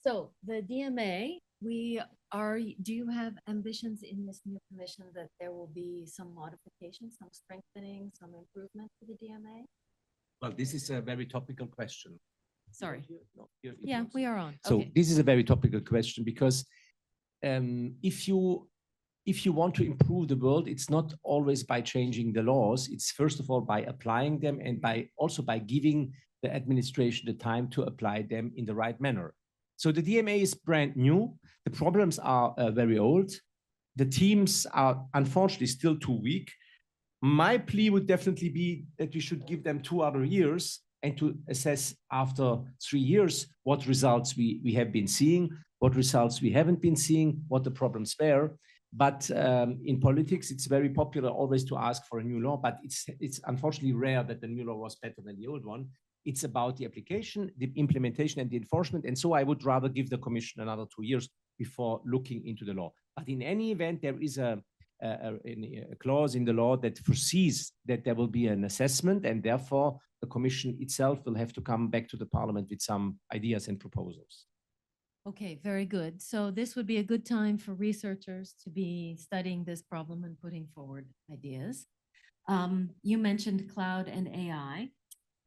So the DMA, do you have ambitions in this new commission that there will be some modifications, some strengthening, some improvement to the DMA? Well, this is a very topical question. Sorry. No, yeah, we are on. So okay. this is a very topical question because if you want to improve the world, it's not always by changing the laws. It's first of all by applying them and also by giving the administration the time to apply them in the right manner. So the DMA is brand new. The problems are very old. The teams are unfortunately still too weak. My plea would definitely be that we should give them 2 other years and to assess after 3 years what results we have been seeing, what results we haven't been seeing, what the problems were. But in politics, it's very popular always to ask for a new law, but it's unfortunately rare that the new law was better than the old one. It's about the application, the implementation, and the enforcement. And so I would rather give the Commission another 2 years before looking into the law. But in any event, there is a clause in the law that foresees that there will be an assessment, and therefore the Commission itself will have to come back to the Parliament with some ideas and proposals. Okay, very good. So this would be a good time for researchers to be studying this problem and putting forward ideas. You mentioned cloud and AI.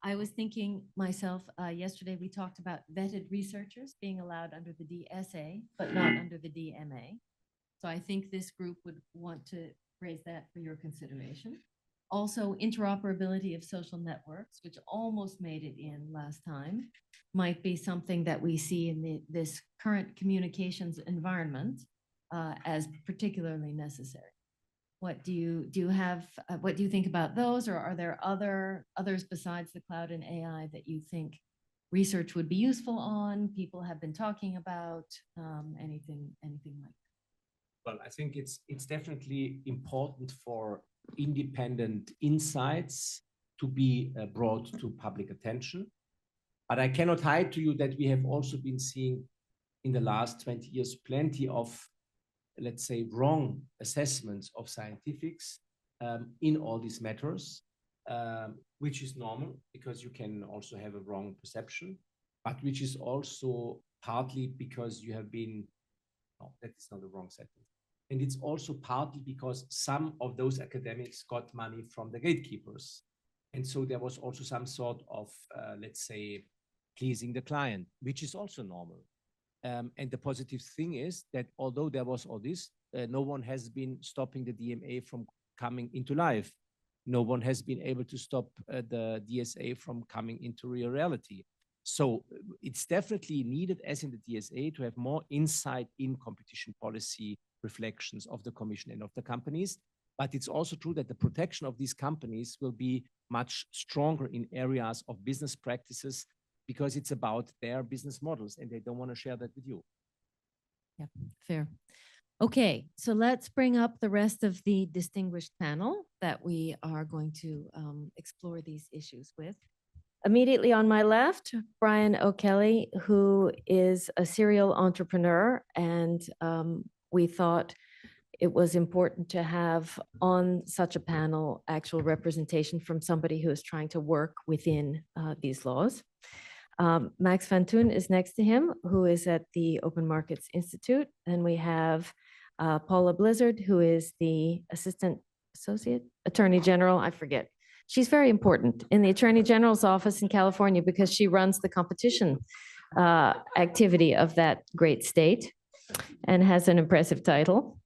I was thinking myself, yesterday we talked about vetted researchers being allowed under the DSA, but not under the DMA. So I think this group would want to raise that for your consideration. Also, interoperability of social networks, which almost made it in last time, might be something that we see in this current communications environment as particularly necessary. What do you think about those, or are there others besides the cloud and AI that you think research would be useful on? People have been talking about anything like that. Well, I think it's definitely important for independent insights to be brought to public attention. But I cannot hide to you that we have also been seeing in the last 20 years plenty of, let's say, wrong assessments of scientifics in all these matters, which is normal because you can also have a wrong perception, but which is also partly because you have been, no, that is not the wrong sentence. And it's also partly because some of those academics got money from the gatekeepers. And so there was also some sort of, let's say, pleasing the client, which is also normal. And the positive thing is that although there was all this, no one has been stopping the DMA from coming into life. No one has been able to stop the DSA from coming into real reality. So it's definitely needed, as in the DSA, to have more insight in competition policy reflections of the Commission and of the companies. But it's also true that the protection of these companies will be much stronger in areas of business practices because it's about their business models and they don't want to share that with you. Yeah, fair. Okay, so let's bring up the rest of the distinguished panel that we are going to explore these issues with. Immediately on my left, Brian O'Kelly, who is a serial entrepreneur, and we thought it was important to have on such a panel actual representation from somebody who is trying to work within these laws. Max van Toen is next to him, who is at the Open Markets Institute. And we have Paula Blizzard, who is the Associate Attorney General, I forget. She's very important in the Attorney General's office in California because she runs the competition activity of that great state and has an impressive title.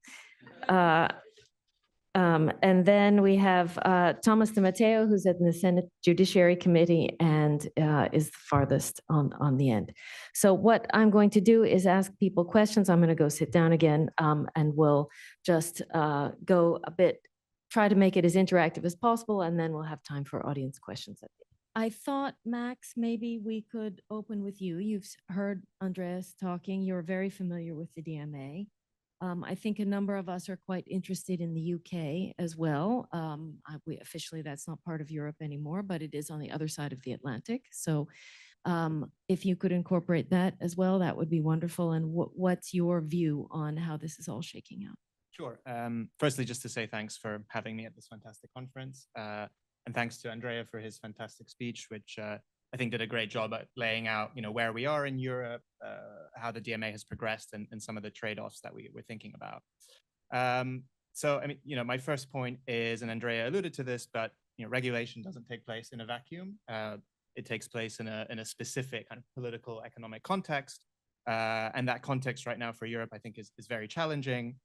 And then we have Thomas de Matteo, who's at the Senate Judiciary Committee and is the farthest on the end. So what I'm going to do is ask people questions. I'm going to go sit down again, and we'll just go a bit, try to make it as interactive as possible, and then we'll have time for audience questions at the end. I thought, Max, maybe we could open with you. You've heard Andreas talking. You're very familiar with the DMA. I think a number of us are quite interested in the UK as well. Officially, that's not part of Europe anymore, but it is on the other side of the Atlantic. So if you could incorporate that as well, that would be wonderful. And what's your view on how this is all shaking out? Sure. Firstly, just to say thanks for having me at this fantastic conference. And thanks to Andrea for his fantastic speech, which I think did a great job at laying out, where we are in Europe, how the DMA has progressed, and some of the trade-offs that we're thinking about. So, I mean, my first point is, and Andrea alluded to this, but regulation doesn't take place in a vacuum. It takes place in a specific kind of political, economic context, and that context right now for Europe, I think, is very challenging.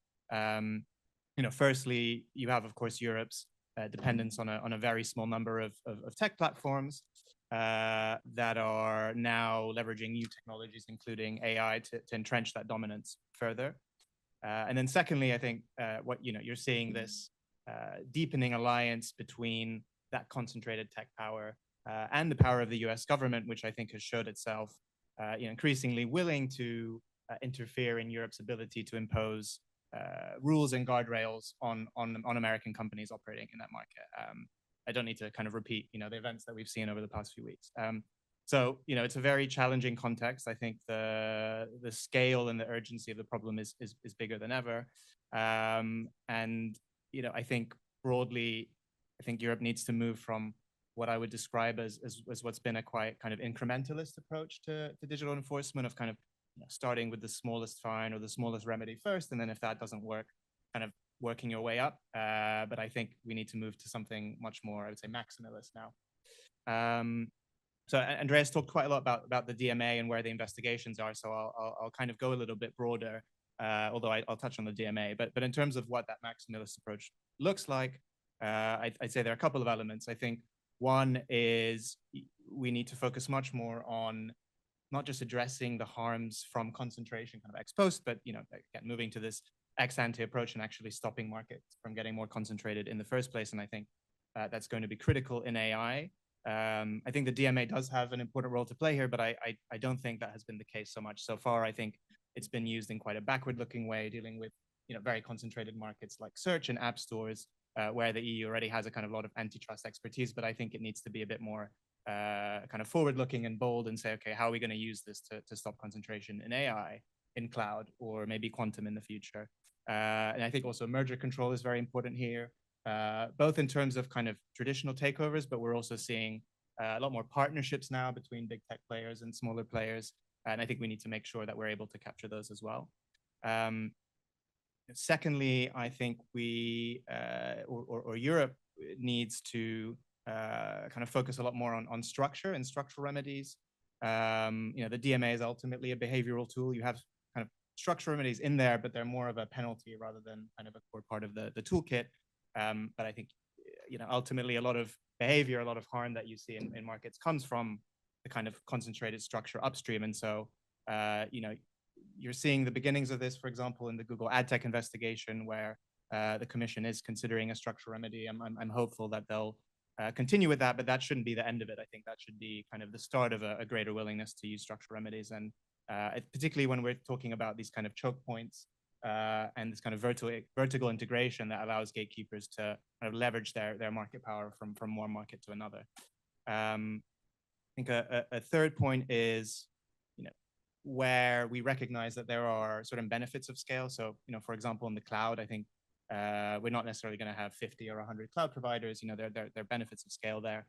Firstly, you have, of course, Europe's dependence on a very small number of tech platforms that are now leveraging new technologies, including AI, to entrench that dominance further. And then secondly, I think what you're seeing this deepening alliance between that concentrated tech power and the power of the U.S. government, which I think has showed itself increasingly willing to interfere in Europe's ability to impose rules and guardrails on American companies operating in that market. I don't need to kind of repeat, the events that we've seen over the past few weeks. So, it's a very challenging context. I think the scale and the urgency of the problem is bigger than ever. And, I think broadly, I think Europe needs to move from what I would describe as what's been a quite kind of incrementalist approach to digital enforcement, of kind of starting with the smallest fine or the smallest remedy first. And then if that doesn't work, kind of working your way up. But I think we need to move to something much more, I would say, maximalist now. So Andreas talked quite a lot about the DMA and where the investigations are. So I'll kind of go a little bit broader, although I'll touch on the DMA. But in terms of what that maximalist approach looks like, I'd say there are a couple of elements. I think one is we need to focus much more on not just addressing the harms from concentration kind of ex post, but again, moving to this ex ante approach and actually stopping markets from getting more concentrated in the first place. And I think that's going to be critical in AI. I think the DMA does have an important role to play here, but I don't think that has been the case so much so far. I think it's been used in quite a backward-looking way, dealing with very concentrated markets like search and app stores, where the EU already has a kind of lot of antitrust expertise. But I think it needs to be a bit more kind of forward-looking and bold, and say, okay, how are we going to use this to stop concentration in AI, in cloud, or maybe quantum in the future? And I think also merger control is very important here. Both in terms of kind of traditional takeovers, but we're also seeing a lot more partnerships now between big tech players and smaller players. And I think we need to make sure that we're able to capture those as well. Secondly, I think we, or Europe needs to kind of focus a lot more on structure and structural remedies. The DMA is ultimately a behavioral tool. You have kind of structural remedies in there, but they're more of a penalty rather than kind of a core part of the toolkit. But I think, ultimately a lot of behavior, a lot of harm that you see in markets comes from the kind of concentrated structure upstream. And so, you're seeing the beginnings of this, for example, in the Google ad tech investigation, where the commission is considering a structural remedy. I'm hopeful that they'll continue with that, but that shouldn't be the end of it. I think that should be kind of the start of a greater willingness to use structural remedies. And particularly when we're talking about these kind of choke points, and this kind of vertical integration that allows gatekeepers to kind of leverage their market power from one market to another. I think a third point is, where we recognize that there are certain benefits of scale. So, for example, in the cloud, I think we're not necessarily going to have 50 or 100 cloud providers. There are benefits of scale there.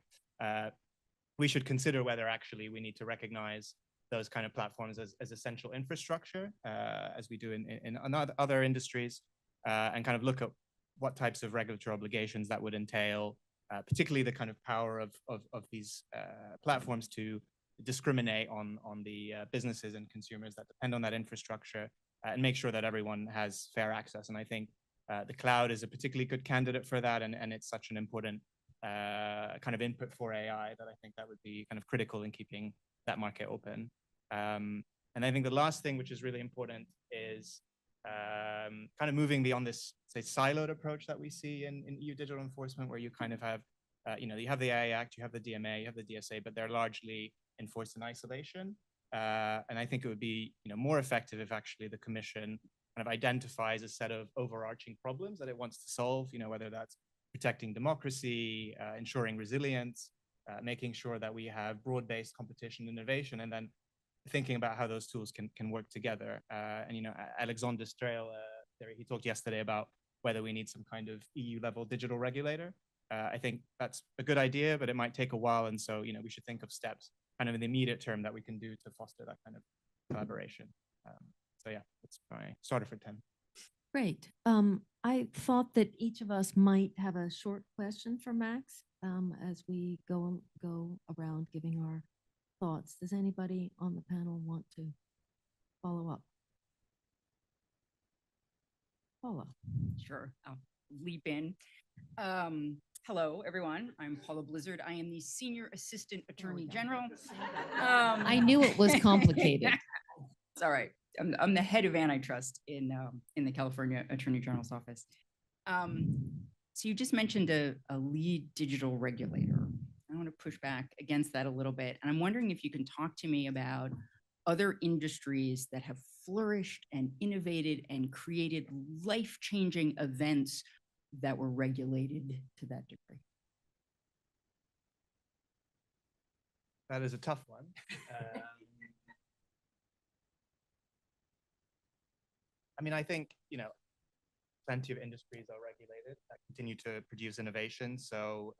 We should consider whether actually we need to recognize those kind of platforms as essential infrastructure, as we do in other industries, and kind of look at what types of regulatory obligations that would entail, particularly the kind of power of these platforms to discriminate on the businesses and consumers that depend on that infrastructure, and make sure that everyone has fair access. And I think the cloud is a particularly good candidate for that, and it's such an important kind of input for AI that I think that would be kind of critical in keeping that market open. And I think the last thing, which is really important, is kind of moving beyond this, say, siloed approach that we see in EU digital enforcement, where you kind of have, you have the AI Act, you have the DMA, you have the DSA, but they're largely enforced in isolation. And I think it would be, more effective if actually the Commission kind of identifies a set of overarching problems that it wants to solve, whether that's protecting democracy, ensuring resilience, making sure that we have broad-based competition and innovation, and then thinking about how those tools can work together. And, Alexander Strail, he talked yesterday about whether we need some kind of EU-level digital regulator. I think that's a good idea, but it might take a while. And so, we should think of steps kind of in the immediate term that we can do to foster that kind of collaboration. So yeah, that's my starter for 10. Great. I thought that each of us might have a short question for Max as we go around giving our thoughts. Does anybody on the panel want to follow up? Paula. Sure, I'll leap in. Hello, everyone. I'm Paula Blizzard. I am the Senior Assistant Attorney General. I knew it was complicated. It's all right. I'm the head of antitrust in the California Attorney General's office. So you just mentioned a lead digital regulator. I want to push back against that a little bit. And I'm wondering if you can talk to me about other industries that have flourished and innovated and created life-changing events that were regulated to that degree. That is a tough one. I mean, I think, plenty of industries are regulated that continue to produce innovation. So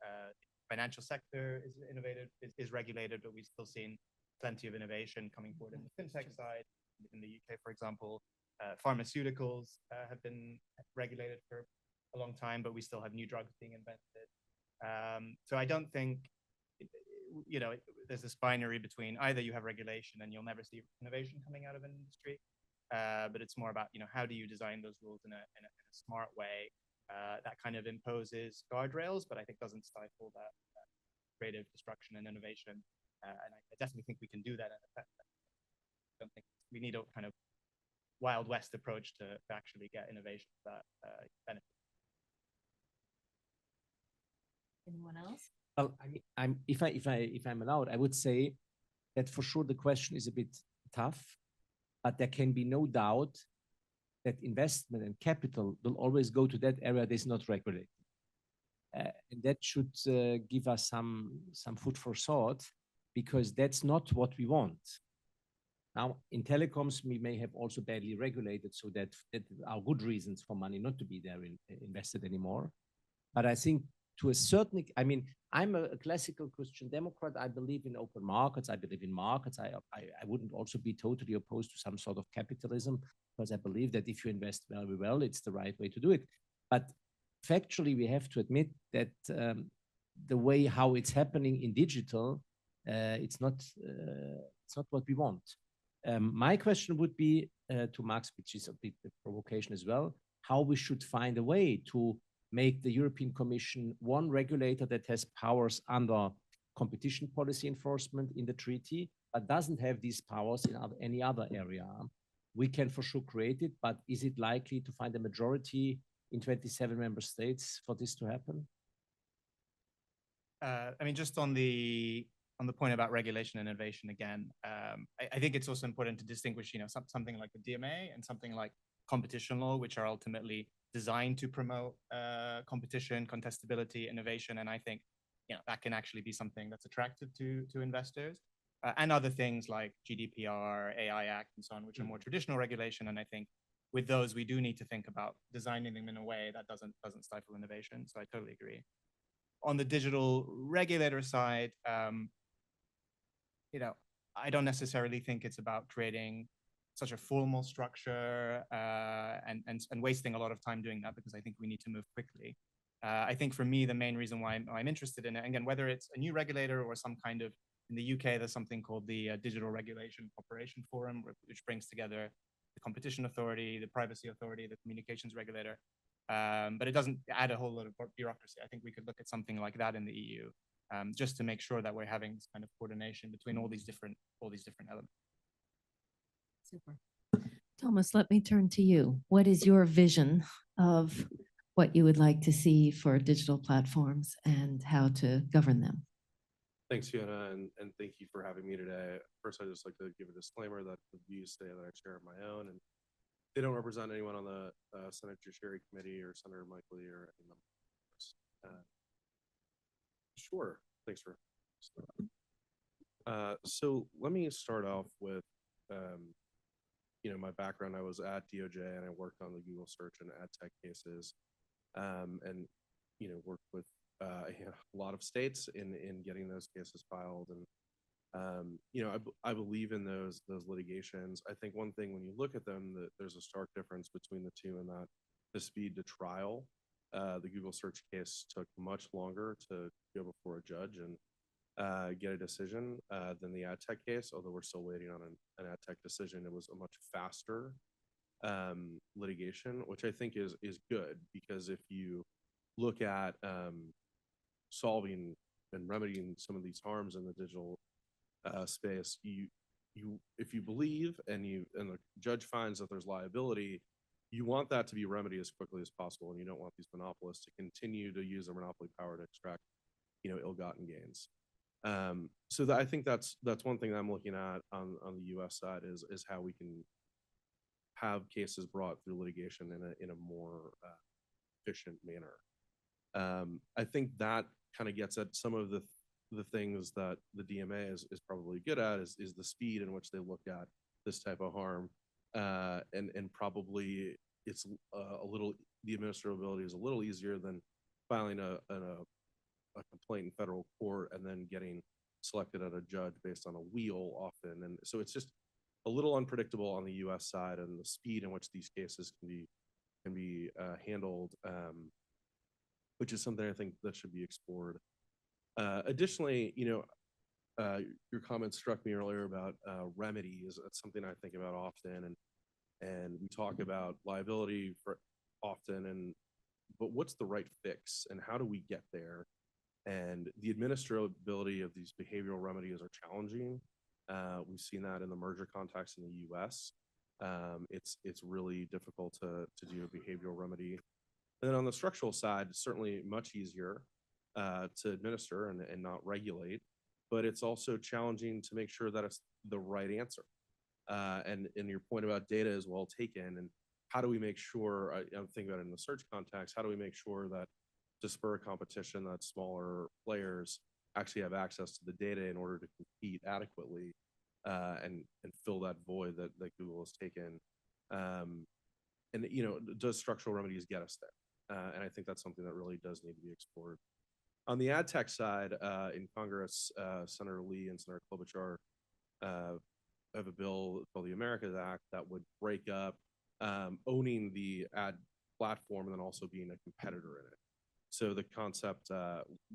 financial sector is innovative, is regulated, but we've still seen plenty of innovation coming forward in the fintech side. In the UK, for example, pharmaceuticals have been regulated for a long time, but we still have new drugs being invented. So I don't think, there's this binary between either you have regulation and you'll never see innovation coming out of an industry, but it's more about, how do you design those rules in a smart way that kind of imposes guardrails, but I think doesn't stifle that creative destruction and innovation. And I definitely think we can do that. I don't think we need a kind of Wild West approach to actually get innovation that benefits. Anyone else? Well, I mean, if I'm allowed, I would say that for sure the question is a bit tough, but there can be no doubt that investment and capital will always go to that area that is not regulated. And that should give us some food for thought, because that's not what we want. Now, in telecoms, we may have also badly regulated, so that are good reasons for money not to be there invested anymore. But I think to a certain, I mean, I'm a classical Christian Democrat. I believe in open markets. I believe in markets. I wouldn't also be totally opposed to some sort of capitalism, because I believe that if you invest very well, it's the right way to do it. But factually, we have to admit that the way how it's happening in digital, it's not what we want. My question would be to Max, which is a bit of provocation as well, how we should find a way to make the European Commission one regulator that has powers under competition policy enforcement in the treaty, but doesn't have these powers in any other area. We can for sure create it, but is it likely to find a majority in 27 member states for this to happen? I mean, just on the point about regulation and innovation again, I think it's also important to distinguish, something like the DMA and something like competition law, which are ultimately designed to promote competition, contestability, innovation, and I think that can actually be something that's attractive to investors, and other things like GDPR, AI Act, and so on, which are more traditional regulation. And I think with those, we do need to think about designing them in a way that doesn't stifle innovation. So I totally agree. On the digital regulator side, I don't necessarily think it's about creating such a formal structure and wasting a lot of time doing that, because I think we need to move quickly. I think for me, the main reason why I'm interested in it, again, whether it's a new regulator or some kind of, in the UK, there's something called the Digital Regulation Cooperation Forum, which brings together the Competition Authority, the Privacy Authority, the Communications Regulator. But it doesn't add a whole lot of bureaucracy. I think we could look at something like that in the EU, just to make sure that we're having this kind of coordination between all these different elements. Super. Thomas, let me turn to you. What is your vision of what you would like to see for digital platforms and how to govern them? Thanks, Fiona, and thank you for having me today. First, I'd just like to give a disclaimer that the views today that I share are my own, and they don't represent anyone on the Senate Judiciary Committee or Senator Mike Lee or any member. Sure. Thanks for. So let me start off with, my background. I was at DOJ and I worked on the Google search and ad tech cases, and worked with a lot of states in getting those cases filed. And I believe in those litigations. I think one thing when you look at them, that there's a stark difference between the two, and that the speed to trial, the Google search case took much longer to go before a judge and get a decision than the ad tech case. Although we're still waiting on an ad tech decision, it was a much faster litigation, which I think is good, because if you look at solving and remedying some of these harms in the digital space, if you believe and the judge finds that there's liability, you want that to be remedied as quickly as possible, and you don't want these monopolists to continue to use their monopoly power to extract ill-gotten gains. So I think that's one thing that I'm looking at on the U.S. side is how we can have cases brought through litigation in a more efficient manner. I think that kind of gets at some of the things that the DMA is probably good at is the speed in which they look at this type of harm, and probably it's the administrability is a little easier than filing a complaint in federal court and then getting selected at a judge based on a wheel often, and so it's just a little unpredictable on the U.S. side, and the speed in which these cases can be handled, which is something I think that should be explored. Additionally, your comments struck me earlier about remedies. That's something I think about often, and we talk about liability for often, but what's the right fix, and how do we get there? And the administrability of these behavioral remedies are challenging. We've seen that in the merger context in the U.S. It's really difficult to do a behavioral remedy. And then on the structural side, it's certainly much easier to administer and not regulate, but it's also challenging to make sure that it's the right answer. And your point about data is well taken. And how do we make sure, I'm thinking about it in the search context, how do we make sure that to spur competition, that smaller players actually have access to the data in order to compete adequately and fill that void that Google has taken? And does structural remedies get us there? And I think that's something that really does need to be explored. On the ad tech side, in Congress, Senator Lee and Senator Klobuchar have a bill called the Americas Act that would break up owning the ad platform and then also being a competitor in it. So the concept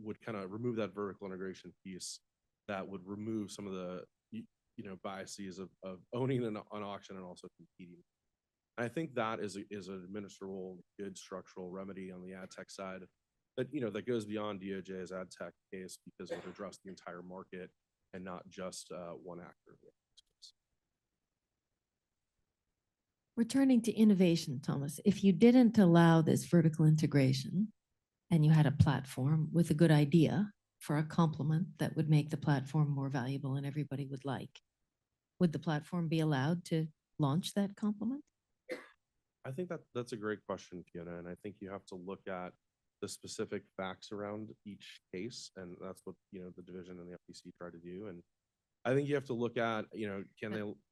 would kind of remove that vertical integration piece that would remove some of the biases of owning an auction and also competing. And I think that is an administrable, good structural remedy on the ad tech side that goes beyond DOJ's ad tech case, because it would address the entire market and not just one actor. Returning to innovation, Thomas, if you didn't allow this vertical integration and you had a platform with a good idea for a complement that would make the platform more valuable and everybody would like, would the platform be allowed to launch that complement? I think that's a great question, Fiona, and I think you have to look at the specific facts around each case, and that's what the division and the FTC try to do. And I think you have to look at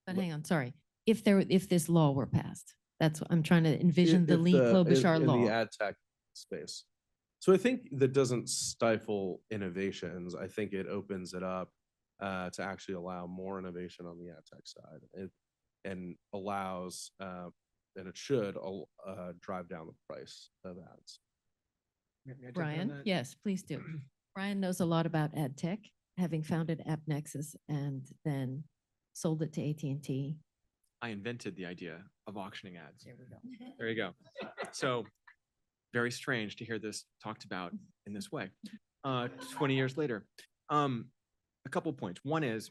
But hang on, sorry. If this law were passed, that's what I'm trying to envision, the Lee Klobuchar law in the ad tech space. So I think that doesn't stifle innovations. I think it opens it up to actually allow more innovation on the ad tech side, and allows and it should drive down the price of ads. Brian, yes, please do. Brian knows a lot about ad tech, having founded AppNexus and then sold it to AT&T. I invented the idea of auctioning ads. There we go. There you go. So very strange to hear this talked about in this way 20 years later. A couple points. One is,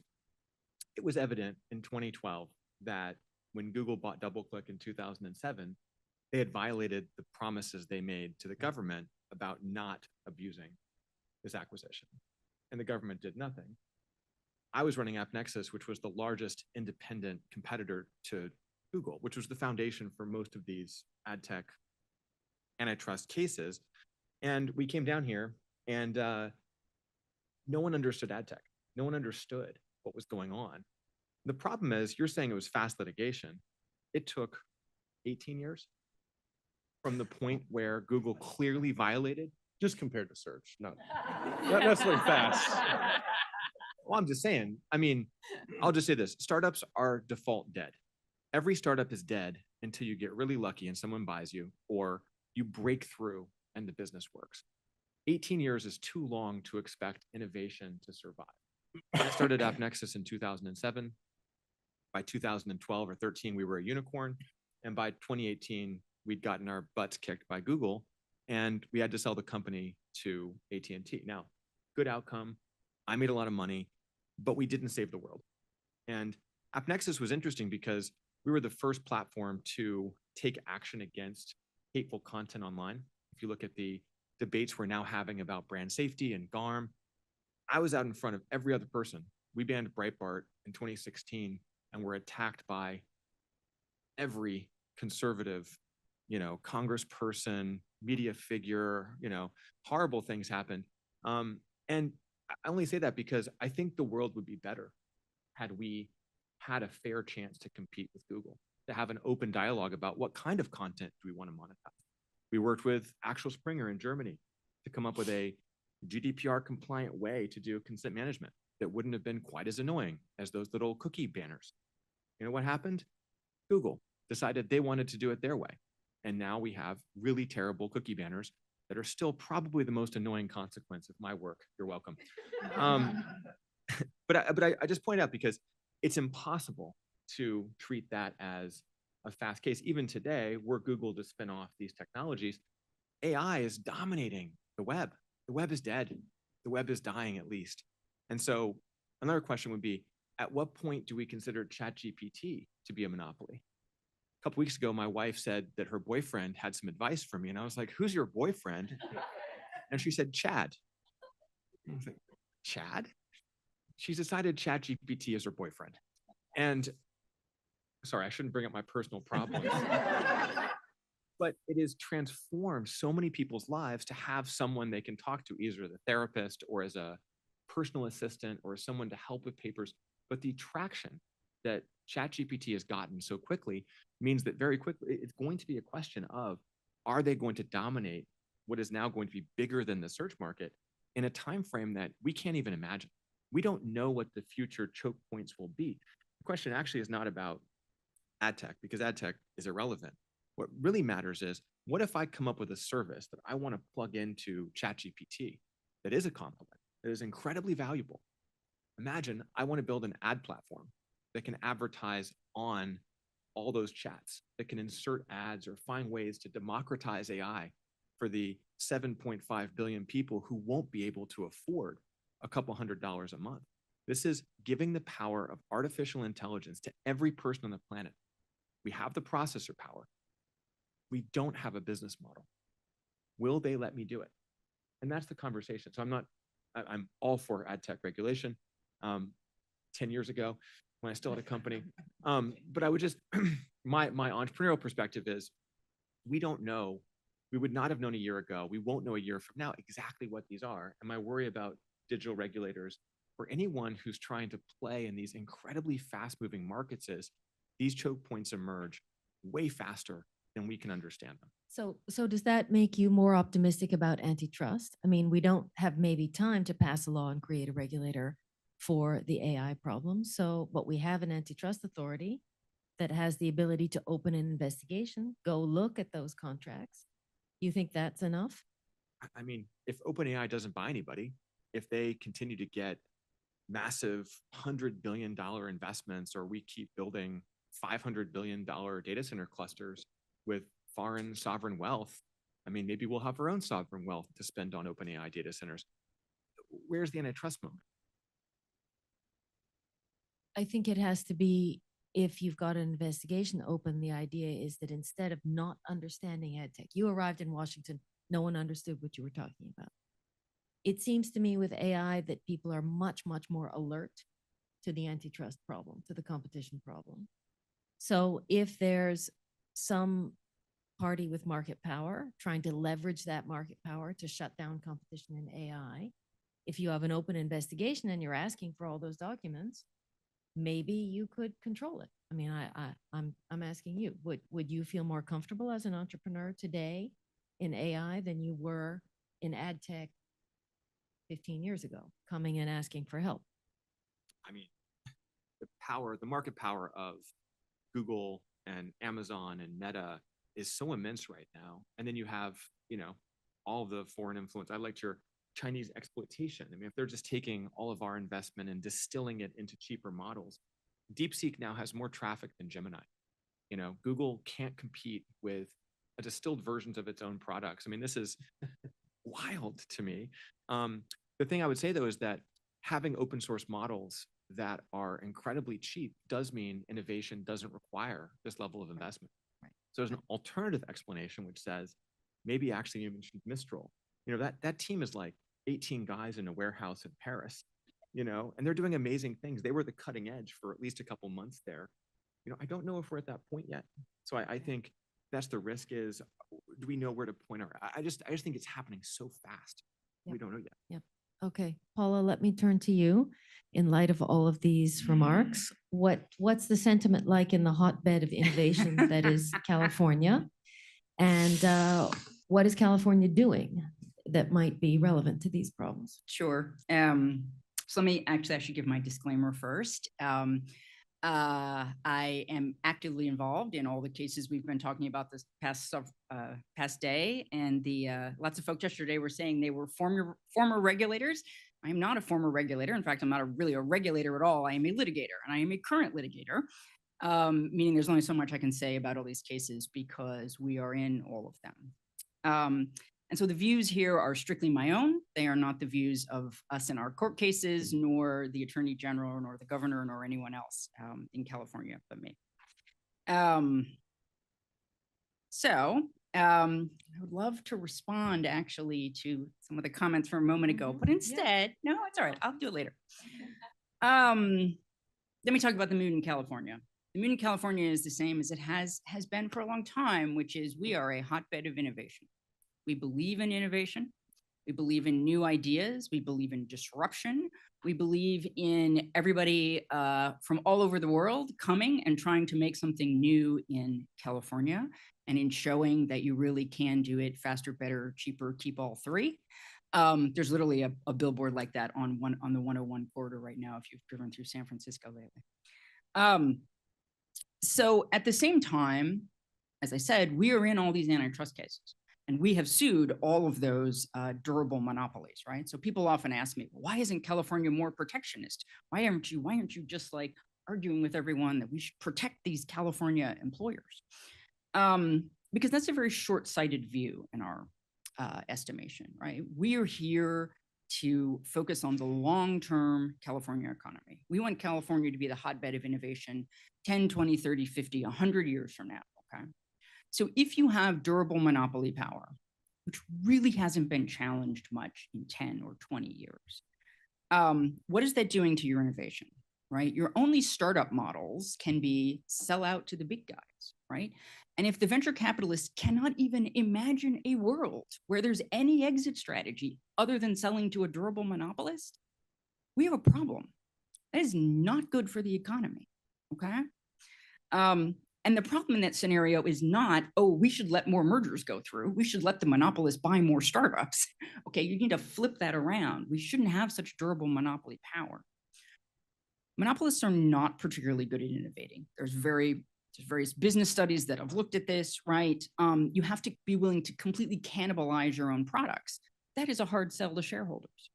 it was evident in 2012 that when Google bought DoubleClick in 2007, they had violated the promises they made to the government about not abusing this acquisition, and the government did nothing. I was running AppNexus, which was the largest independent competitor to Google, which was the foundation for most of these ad tech antitrust cases. And we came down here, and no one understood ad tech. No one understood what was going on. The problem is, you're saying it was fast litigation. It took 18 years from the point where Google clearly violated. Just compared to search, not necessarily fast. Well, I'm just saying, I mean, I'll just say this, startups are default dead. Every startup is dead until you get really lucky and someone buys you, or you break through and the business works. 18 years is too long to expect innovation to survive. I started AppNexus in 2007. By 2012 or 13, we were a unicorn. And by 2018, we'd gotten our butts kicked by Google, and we had to sell the company to AT&T. Now, good outcome. I made a lot of money, but we didn't save the world. And AppNexus was interesting because we were the first platform to take action against hateful content online. If you look at the debates we're now having about brand safety and GARM, I was out in front of every other person. We banned Breitbart in 2016 and were attacked by every conservative, congressperson, media figure, horrible things happened. And I only say that because I think the world would be better had we had a fair chance to compete with Google, to have an open dialogue about what kind of content do we want to monetize. We worked with Axel Springer in Germany to come up with a GDPR compliant way to do consent management that wouldn't have been quite as annoying as those little cookie banners. You know what happened? Google decided they wanted to do it their way. And now we have really terrible cookie banners that are still probably the most annoying consequence of my work. You're welcome. But I just point out because it's impossible to treat that as a fast case. Even today, were Google to spin off these technologies, AI is dominating the web. The web is dead. The web is dying at least. And so another question would be, at what point do we consider ChatGPT to be a monopoly? A couple weeks ago, my wife said that her boyfriend had some advice for me. And I was like, who's your boyfriend? And she said, Chad. I was like, Chad? She's decided ChatGPT is her boyfriend. And sorry, I shouldn't bring up my personal problems. But it has transformed so many people's lives to have someone they can talk to, either as a therapist or as a personal assistant or as someone to help with papers. But the traction that ChatGPT has gotten so quickly means that very quickly it's going to be a question of, are they going to dominate what is now going to be bigger than the search market in a time frame that we can't even imagine? We don't know what the future choke points will be. The question actually is not about ad tech, because ad tech is irrelevant. What really matters is, what if I come up with a service that I want to plug into ChatGPT that is a complement, that is incredibly valuable? Imagine I want to build an ad platform that can advertise on all those chats, that can insert ads or find ways to democratize AI for the 7.5 billion people who won't be able to afford a couple $100s a month. This is giving the power of artificial intelligence to every person on the planet. We have the processor power. We don't have a business model. Will they let me do it? And that's the conversation. So I'm all for ad tech regulation. 10 years ago, when I still had a company. But I would just, my entrepreneurial perspective is, we don't know, we would not have known a year ago, we won't know a year from now exactly what these are. And my worry about digital regulators or anyone who's trying to play in these incredibly fast moving markets is, these choke points emerge way faster than we can understand them. So does that make you more optimistic about antitrust? I mean, we don't have maybe time to pass a law and create a regulator for the AI problem. So, but we have an antitrust authority that has the ability to open an investigation, go look at those contracts. You think that's enough? I mean, if OpenAI doesn't buy anybody, if they continue to get massive $100 billion investments, or we keep building $500 billion data center clusters with foreign sovereign wealth, I mean, maybe we'll have our own sovereign wealth to spend on OpenAI data centers. Where's the antitrust moment? I think it has to be, if you've got an investigation open, the idea is that instead of not understanding ed tech, you arrived in Washington, no one understood what you were talking about. It seems to me with AI that people are much, much more alert to the antitrust problem, to the competition problem. So if there's some party with market power trying to leverage that market power to shut down competition in AI, if you have an open investigation and you're asking for all those documents, maybe you could control it. I mean, I'm asking you, would you feel more comfortable as an entrepreneur today in AI than you were in ad tech 15 years ago, coming and asking for help? I mean, the market power of Google and Amazon and Meta is so immense right now. And then you have, all the foreign influence. I liked your Chinese exploitation. I mean, if they're just taking all of our investment and distilling it into cheaper models, DeepSeek now has more traffic than Gemini. Google can't compete with a distilled versions of its own products. I mean, this is wild to me. The thing I would say, though, is that having open source models that are incredibly cheap does mean innovation doesn't require this level of investment. Right. So there's an alternative explanation which says, maybe actually you mentioned Mistral. That team is like 18 guys in a warehouse in Paris, and they're doing amazing things. They were the cutting edge for at least a couple months there. I don't know if we're at that point yet. So I think that's the risk is, do we know where to point our, I just think it's happening so fast. Yep. We don't know yet. Yep. Okay, Paula, let me turn to you. In light of all of these remarks, what's the sentiment like in the hotbed of innovation that is California? And what is California doing that might be relevant to these problems? Sure. So let me actually give my disclaimer first. I am actively involved in all the cases we've been talking about this past day, and lots of folks yesterday were saying they were former regulators. I am not a former regulator. In fact, I'm not really a regulator at all. I am a litigator, and I am a current litigator, meaning there's only so much I can say about all these cases because we are in all of them. And so the views here are strictly my own. They are not the views of us in our court cases, nor the Attorney General, nor the governor, nor anyone else in California but me. I would love to respond actually to some of the comments from a moment ago, but instead, no, it's all right. I'll do it later. Let me talk about the mood in California. The mood in California is the same as it has been for a long time, which is we are a hotbed of innovation. We believe in innovation. We believe in new ideas. We believe in disruption. We believe in everybody from all over the world coming and trying to make something new in California, and in showing that you really can do it faster, better, cheaper, keep all three. There's literally a billboard like that on the 101 corridor right now if you've driven through San Francisco lately. So at the same time, as I said, we are in all these antitrust cases. And we have sued all of those durable monopolies, right? So people often ask me, well, why isn't California more protectionist? Why aren't you just like arguing with everyone that we should protect these California employers? Because that's a very short-sighted view in our estimation, right? We are here to focus on the long-term California economy. We want California to be the hotbed of innovation 10, 20, 30, 50, 100 years from now, okay? So if you have durable monopoly power, which really hasn't been challenged much in 10 or 20 years, what is that doing to your innovation, right? Your only startup models can be sell out to the big guys, right? And if the venture capitalists cannot even imagine a world where there's any exit strategy other than selling to a durable monopolist, we have a problem. That is not good for the economy, okay? And the problem in that scenario is not, oh, we should let more mergers go through. We should let the monopolists buy more startups. Okay, you need to flip that around. We shouldn't have such durable monopoly power. Monopolists are not particularly good at innovating. There's various business studies that have looked at this, right? You have to be willing to completely cannibalize your own products. That is a hard sell to shareholders.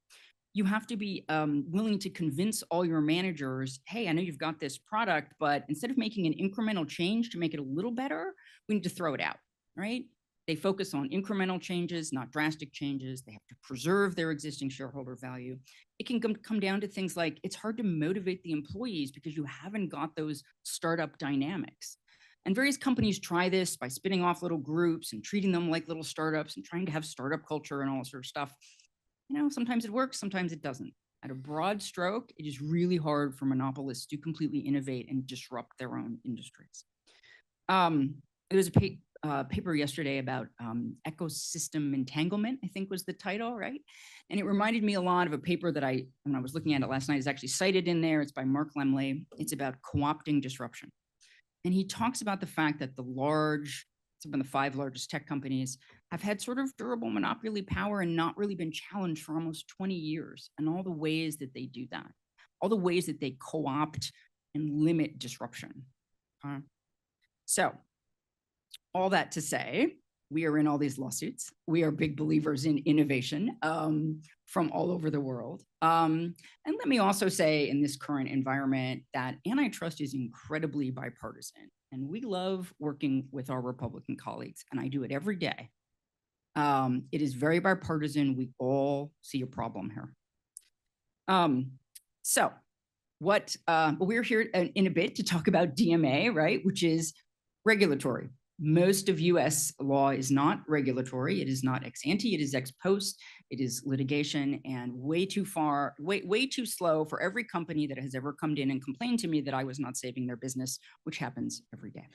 You have to be willing to convince all your managers, hey, I know you've got this product, but instead of making an incremental change to make it a little better, we need to throw it out, right? They focus on incremental changes, not drastic changes. They have to preserve their existing shareholder value. It can come down to things like it's hard to motivate the employees because you haven't got those startup dynamics. And various companies try this by spinning off little groups and treating them like little startups and trying to have startup culture and all that sort of stuff. You know, sometimes it works, sometimes it doesn't. At a broad stroke, it is really hard for monopolists to completely innovate and disrupt their own industries. There was a paper yesterday about ecosystem entanglement, I think was the title, right? And it reminded me a lot of a paper that when I was looking at it last night, is actually cited in there. It's by Mark Lemley. It's about co-opting disruption. And he talks about the fact that some of the 5 largest tech companies have had sort of durable monopoly power and not really been challenged for almost 20 years, and all the ways that they do that. all the ways that they co-opt and limit disruption. So all that to say, we are in all these lawsuits. We are big believers in innovation from all over the world. And let me also say in this current environment that antitrust is incredibly bipartisan. And we love working with our Republican colleagues, and I do it every day. It is very bipartisan. We all see a problem here. So what we're here in a bit to talk about DMA, right, which is regulatory. Most of US law is not regulatory. It is not ex ante, it is ex post, it is litigation, and way too slow for every company that has ever come in and complained to me that I was not saving their business, which happens every day.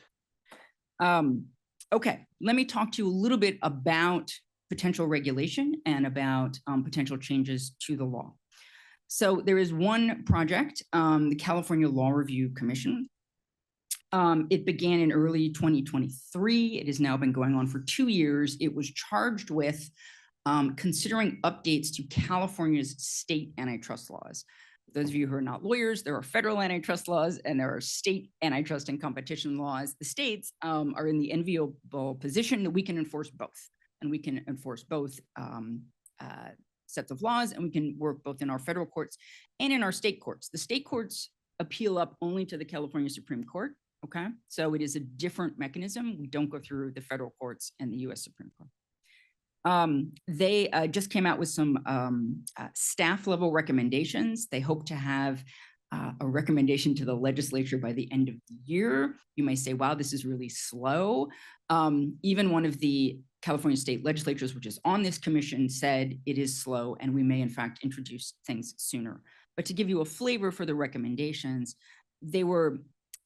Okay, let me talk to you a little bit about potential regulation and about potential changes to the law. So there is one project, the California Law Review Commission. It began in early 2023. It has now been going on for 2 years. It was charged with considering updates to California's state antitrust laws. For those of you who are not lawyers, there are federal antitrust laws and there are state antitrust and competition laws. The states are in the enviable position that we can enforce both. And we can enforce both sets of laws, and we can work both in our federal courts and in our state courts. The state courts appeal up only to the California Supreme Court. Okay, so it is a different mechanism. We don't go through the federal courts and the US Supreme Court. They just came out with some staff level recommendations. They hope to have a recommendation to the legislature by the end of the year. You may say, wow, this is really slow. Even one of the California state legislatures, which is on this commission, said it is slow and we may in fact introduce things sooner. But to give you a flavor for the recommendations, they were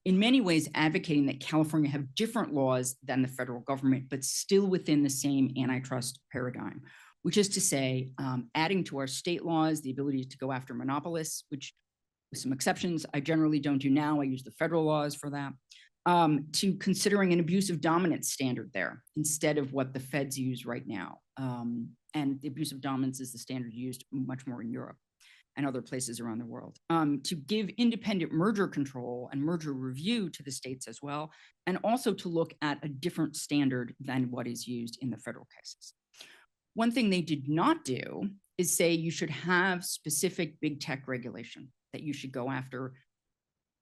in many ways advocating that California have different laws than the federal government, but still within the same antitrust paradigm, which is to say, adding to our state laws the ability to go after monopolists, which with some exceptions, I generally don't do now. I use the federal laws for that, to considering an abusive dominance standard there instead of what the feds use right now. And the abusive dominance is the standard used much more in Europe and other places around the world, to give independent merger control and merger review to the states as well, and also to look at a different standard than what is used in the federal cases. One thing they did not do is say you should have specific big tech regulation, that you should go after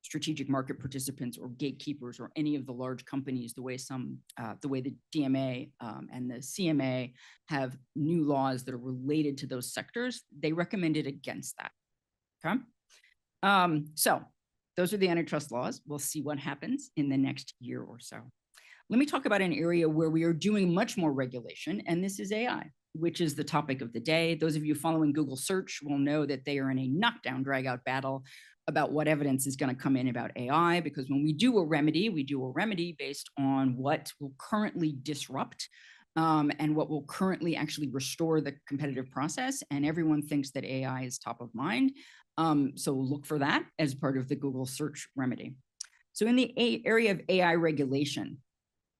strategic market participants or gatekeepers or any of the large companies, the way the DMA and the CMA have new laws that are related to those sectors. They recommended against that. Okay, so those are the antitrust laws. We'll see what happens in the next year or so. Let me talk about an area where we are doing much more regulation, and this is AI, which is the topic of the day. Those of you following Google search will know that they are in a knockdown, drag-out battle about what evidence is going to come in about AI, because when we do a remedy based on what will currently disrupt and what will currently actually restore the competitive process. And everyone thinks that AI is top of mind. So look for that as part of the Google search remedy. So in the area of AI regulation,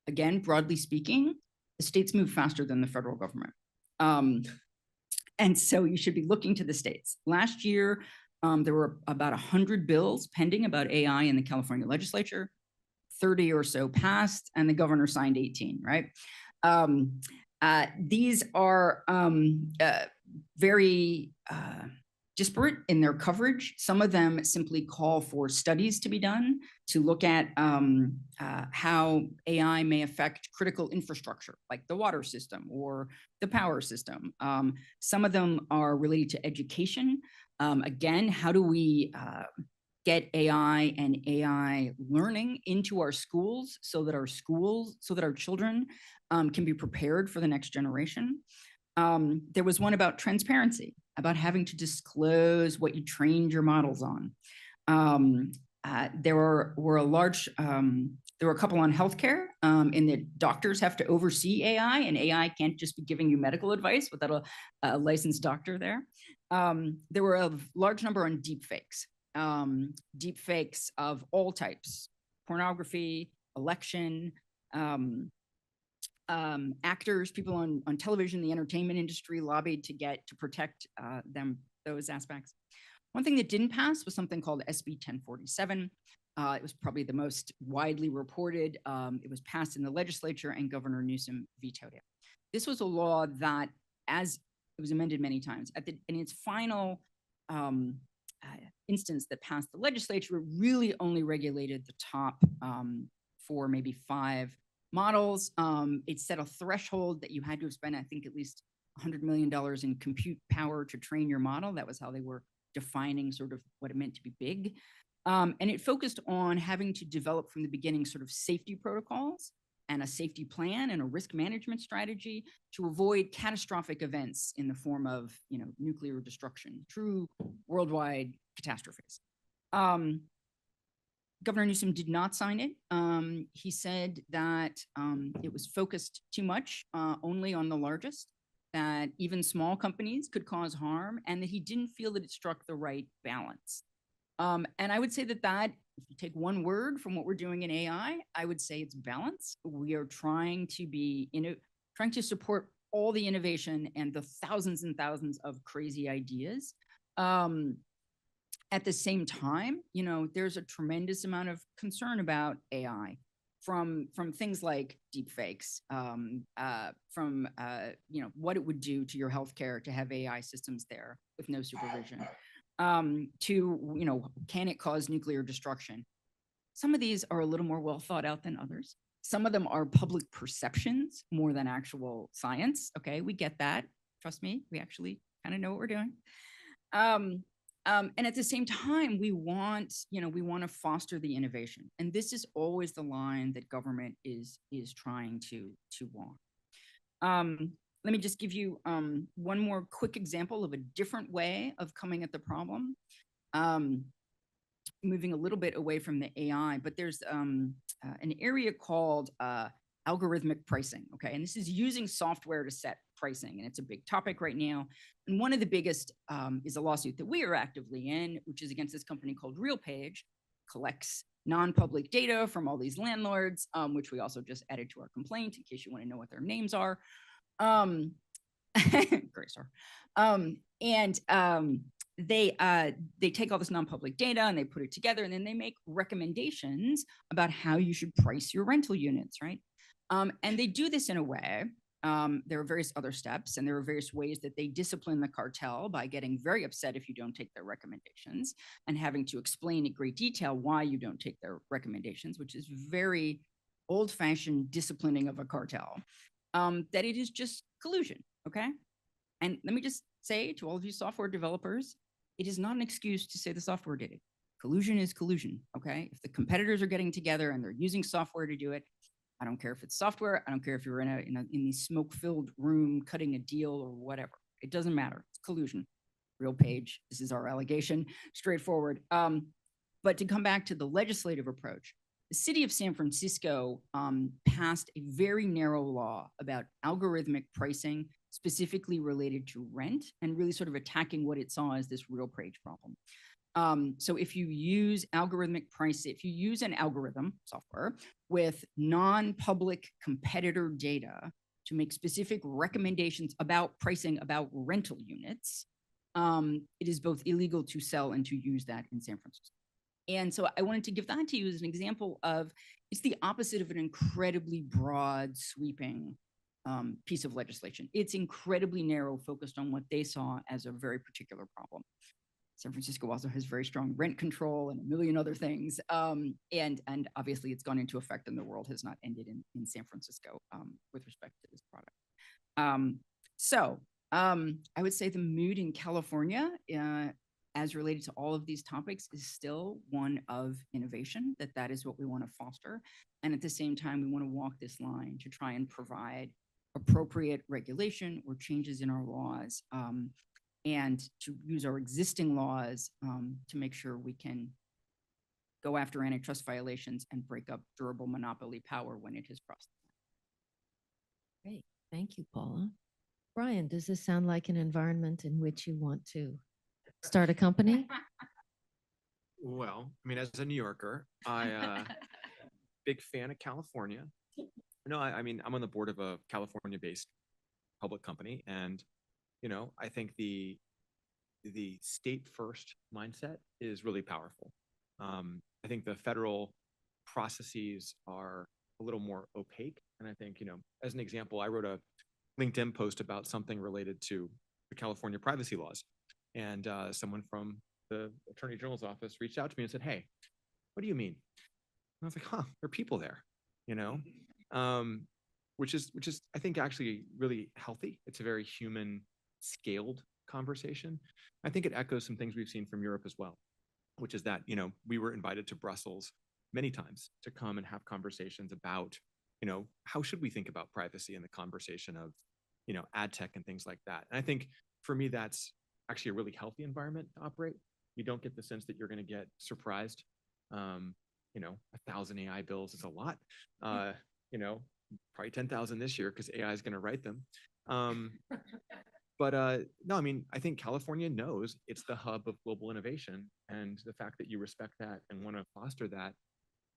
again, broadly speaking, the states move faster than the federal government. And so you should be looking to the states. Last year, there were about 100 bills pending about AI in the California legislature. 30 or so passed, and the governor signed 18, right? These are very disparate in their coverage. Some of them simply call for studies to be done to look at how AI may affect critical infrastructure, like the water system or the power system. Some of them are related to education. Again, how do we get AI and AI learning into our schools so that our children can be prepared for the next generation? There was one about transparency, about having to disclose what you trained your models on. There were a couple on healthcare, in that doctors have to oversee AI, and AI can't just be giving you medical advice without a licensed doctor there. There were a large number on deepfakes, deepfakes of all types: pornography, election, actors, people on television, the entertainment industry lobbied to protect those aspects. One thing that didn't pass was something called SB 1047. It was probably the most widely reported. It was passed in the legislature and Governor Newsom vetoed it. This was a law that, as it was amended many times, in its final instance that passed the legislature, it really only regulated the top 4, maybe 5 models. It set a threshold that you had to have spent, I think, at least $100 million in compute power to train your model. That was how they were defining sort of what it meant to be big. And it focused on having to develop from the beginning sort of safety protocols and a safety plan and a risk management strategy to avoid catastrophic events in the form of, nuclear destruction, true worldwide catastrophes. Governor Newsom did not sign it. He said that it was focused too much only on the largest, that even small companies could cause harm, and that he didn't feel that it struck the right balance. And I would say that if you take one word from what we're doing in AI, I would say it's balance. We are trying to support all the innovation and the thousands and thousands of crazy ideas. At the same time, there's a tremendous amount of concern about AI from things like deep fakes, from what it would do to your healthcare to have AI systems there with no supervision, to can it cause nuclear destruction? Some of these are a little more well thought out than others. Some of them are public perceptions more than actual science. Okay, we get that. Trust me, we actually kind of know what we're doing. And at the same time, we want to foster the innovation. And this is always the line that government is trying to walk. Let me just give you one more quick example of a different way of coming at the problem. Moving a little bit away from the AI, but there's an area called algorithmic pricing, okay? And this is using software to set pricing, and it's a big topic right now. And one of the biggest is a lawsuit that we are actively in, which is against this company called RealPage, collects non-public data from all these landlords, which we also just added to our complaint in case you want to know what their names are. Great story. They take all this non-public data and they put it together, and then they make recommendations about how you should price your rental units, right? And they do this in a way, there are various other steps, and there are various ways that they discipline the cartel by getting very upset if you don't take their recommendations and having to explain in great detail why you don't take their recommendations, which is very old-fashioned disciplining of a cartel, that it is just collusion, okay? And let me just say to all of you software developers, it is not an excuse to say the software did it. Collusion is collusion, okay? If the competitors are getting together and they're using software to do it, I don't care if it's software. I don't care if you're in the smoke-filled room cutting a deal or whatever. It doesn't matter. It's collusion. RealPage, this is our allegation, straightforward. But to come back to the legislative approach, the city of San Francisco passed a very narrow law about algorithmic pricing, specifically related to rent, and really sort of attacking what it saw as this RealPage problem. So if you use algorithmic price, if you use an algorithm software with non-public competitor data to make specific recommendations about pricing about rental units, it is both illegal to sell and to use that in San Francisco. And so I wanted to give that to you as an example of, it's the opposite of an incredibly broad, sweeping piece of legislation. It's incredibly narrow, focused on what they saw as a very particular problem. San Francisco also has very strong rent control and a million other things. And obviously it's gone into effect and the world has not ended in San Francisco with respect to this product. I would say the mood in California as related to all of these topics is still one of innovation, that is what we want to foster. And at the same time, we want to walk this line to try and provide appropriate regulation or changes in our laws, and to use our existing laws to make sure we can go after antitrust violations and break up durable monopoly power when it has crossed. Great. Thank you, Paula. Brian, does this sound like an environment in which you want to start a company? Well, I mean, as a New Yorker, big fan of California. No, I mean, I'm on the board of a California-based public company, and I think the the state first mindset is really powerful. I think the federal processes are a little more opaque. And I think, as an example, I wrote a LinkedIn post about something related to the California privacy laws. And someone from the Attorney General's office reached out to me and said, "Hey, what do you mean?" And I was like, "Huh, there are people there, which is I think actually really healthy. It's a very human scaled conversation. I think it echoes some things we've seen from Europe as well, which is that, we were invited to Brussels many times to come and have conversations about, how should we think about privacy in the conversation of, ad tech and things like that. And I think for me, that's actually a really healthy environment to operate. You don't get the sense that you're going to get surprised. 1,000 AI bills is a lot. Probably 10,000 this year because AI is going to write them. But no, I mean, I think California knows it's the hub of global innovation, and the fact that you respect that and want to foster that,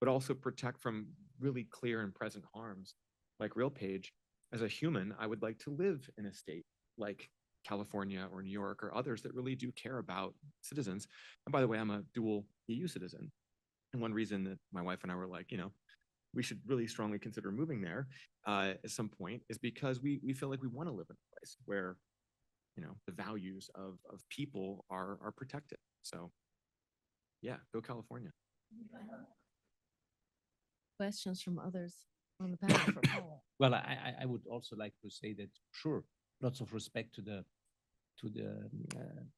but also protect from really clear and present harms like RealPage. As a human, I would like to live in a state like California or New York or others that really do care about citizens. And by the way, I'm a dual EU citizen. And one reason that my wife and I were like, we should really strongly consider moving there at some point is because we feel like we want to live in a place where, the values of people are protected. So yeah, go California. Questions from others on the panel for Paul? Well, I would also like to say that, sure, lots of respect to the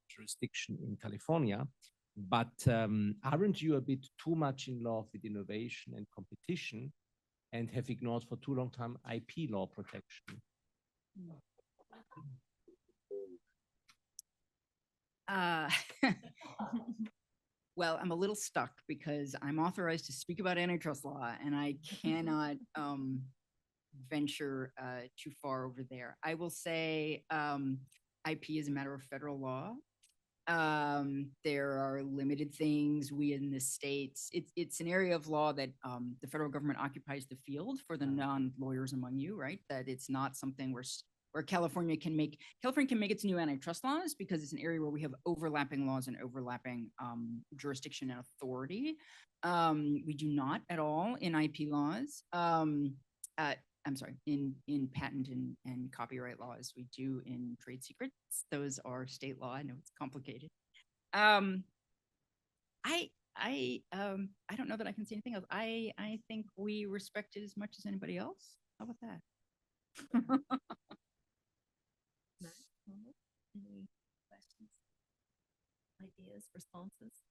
jurisdiction in California, but aren't you a bit too much in love with innovation and competition and have ignored for too long time IP law protection? Well, I'm a little stuck because I'm authorized to speak about antitrust law and I cannot venture too far over there. I will say IP is a matter of federal law. There are limited things we in the States, it's an area of law that the federal government occupies the field for the non-lawyers among you, right? That it's not something where California can make its new antitrust laws because it's an area where we have overlapping laws and overlapping jurisdiction and authority. We do not at all in IP laws. I'm sorry, in patent and copyright laws. We do in trade secrets. Those are state law. I know it's complicated. I don't know that I can say anything else. I think we respect it as much as anybody else. How about that? Any questions, ideas, responses?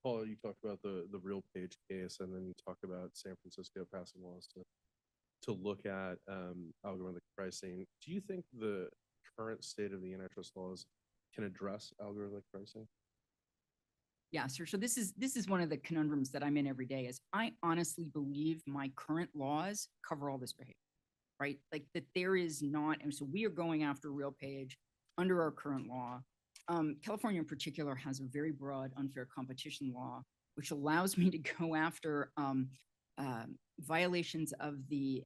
Paul, you talked about the RealPage case, and then you talked about San Francisco passing laws to look at algorithmic pricing. Do you think the current state of the antitrust laws can address algorithmic pricing? Yeah, sir. So this is one of the conundrums that I'm in every day. Is I honestly believe my current laws cover all this behavior, right? Like that there is not, and so we are going after RealPage under our current law. California in particular has a very broad unfair competition law, which allows me to go after violations of the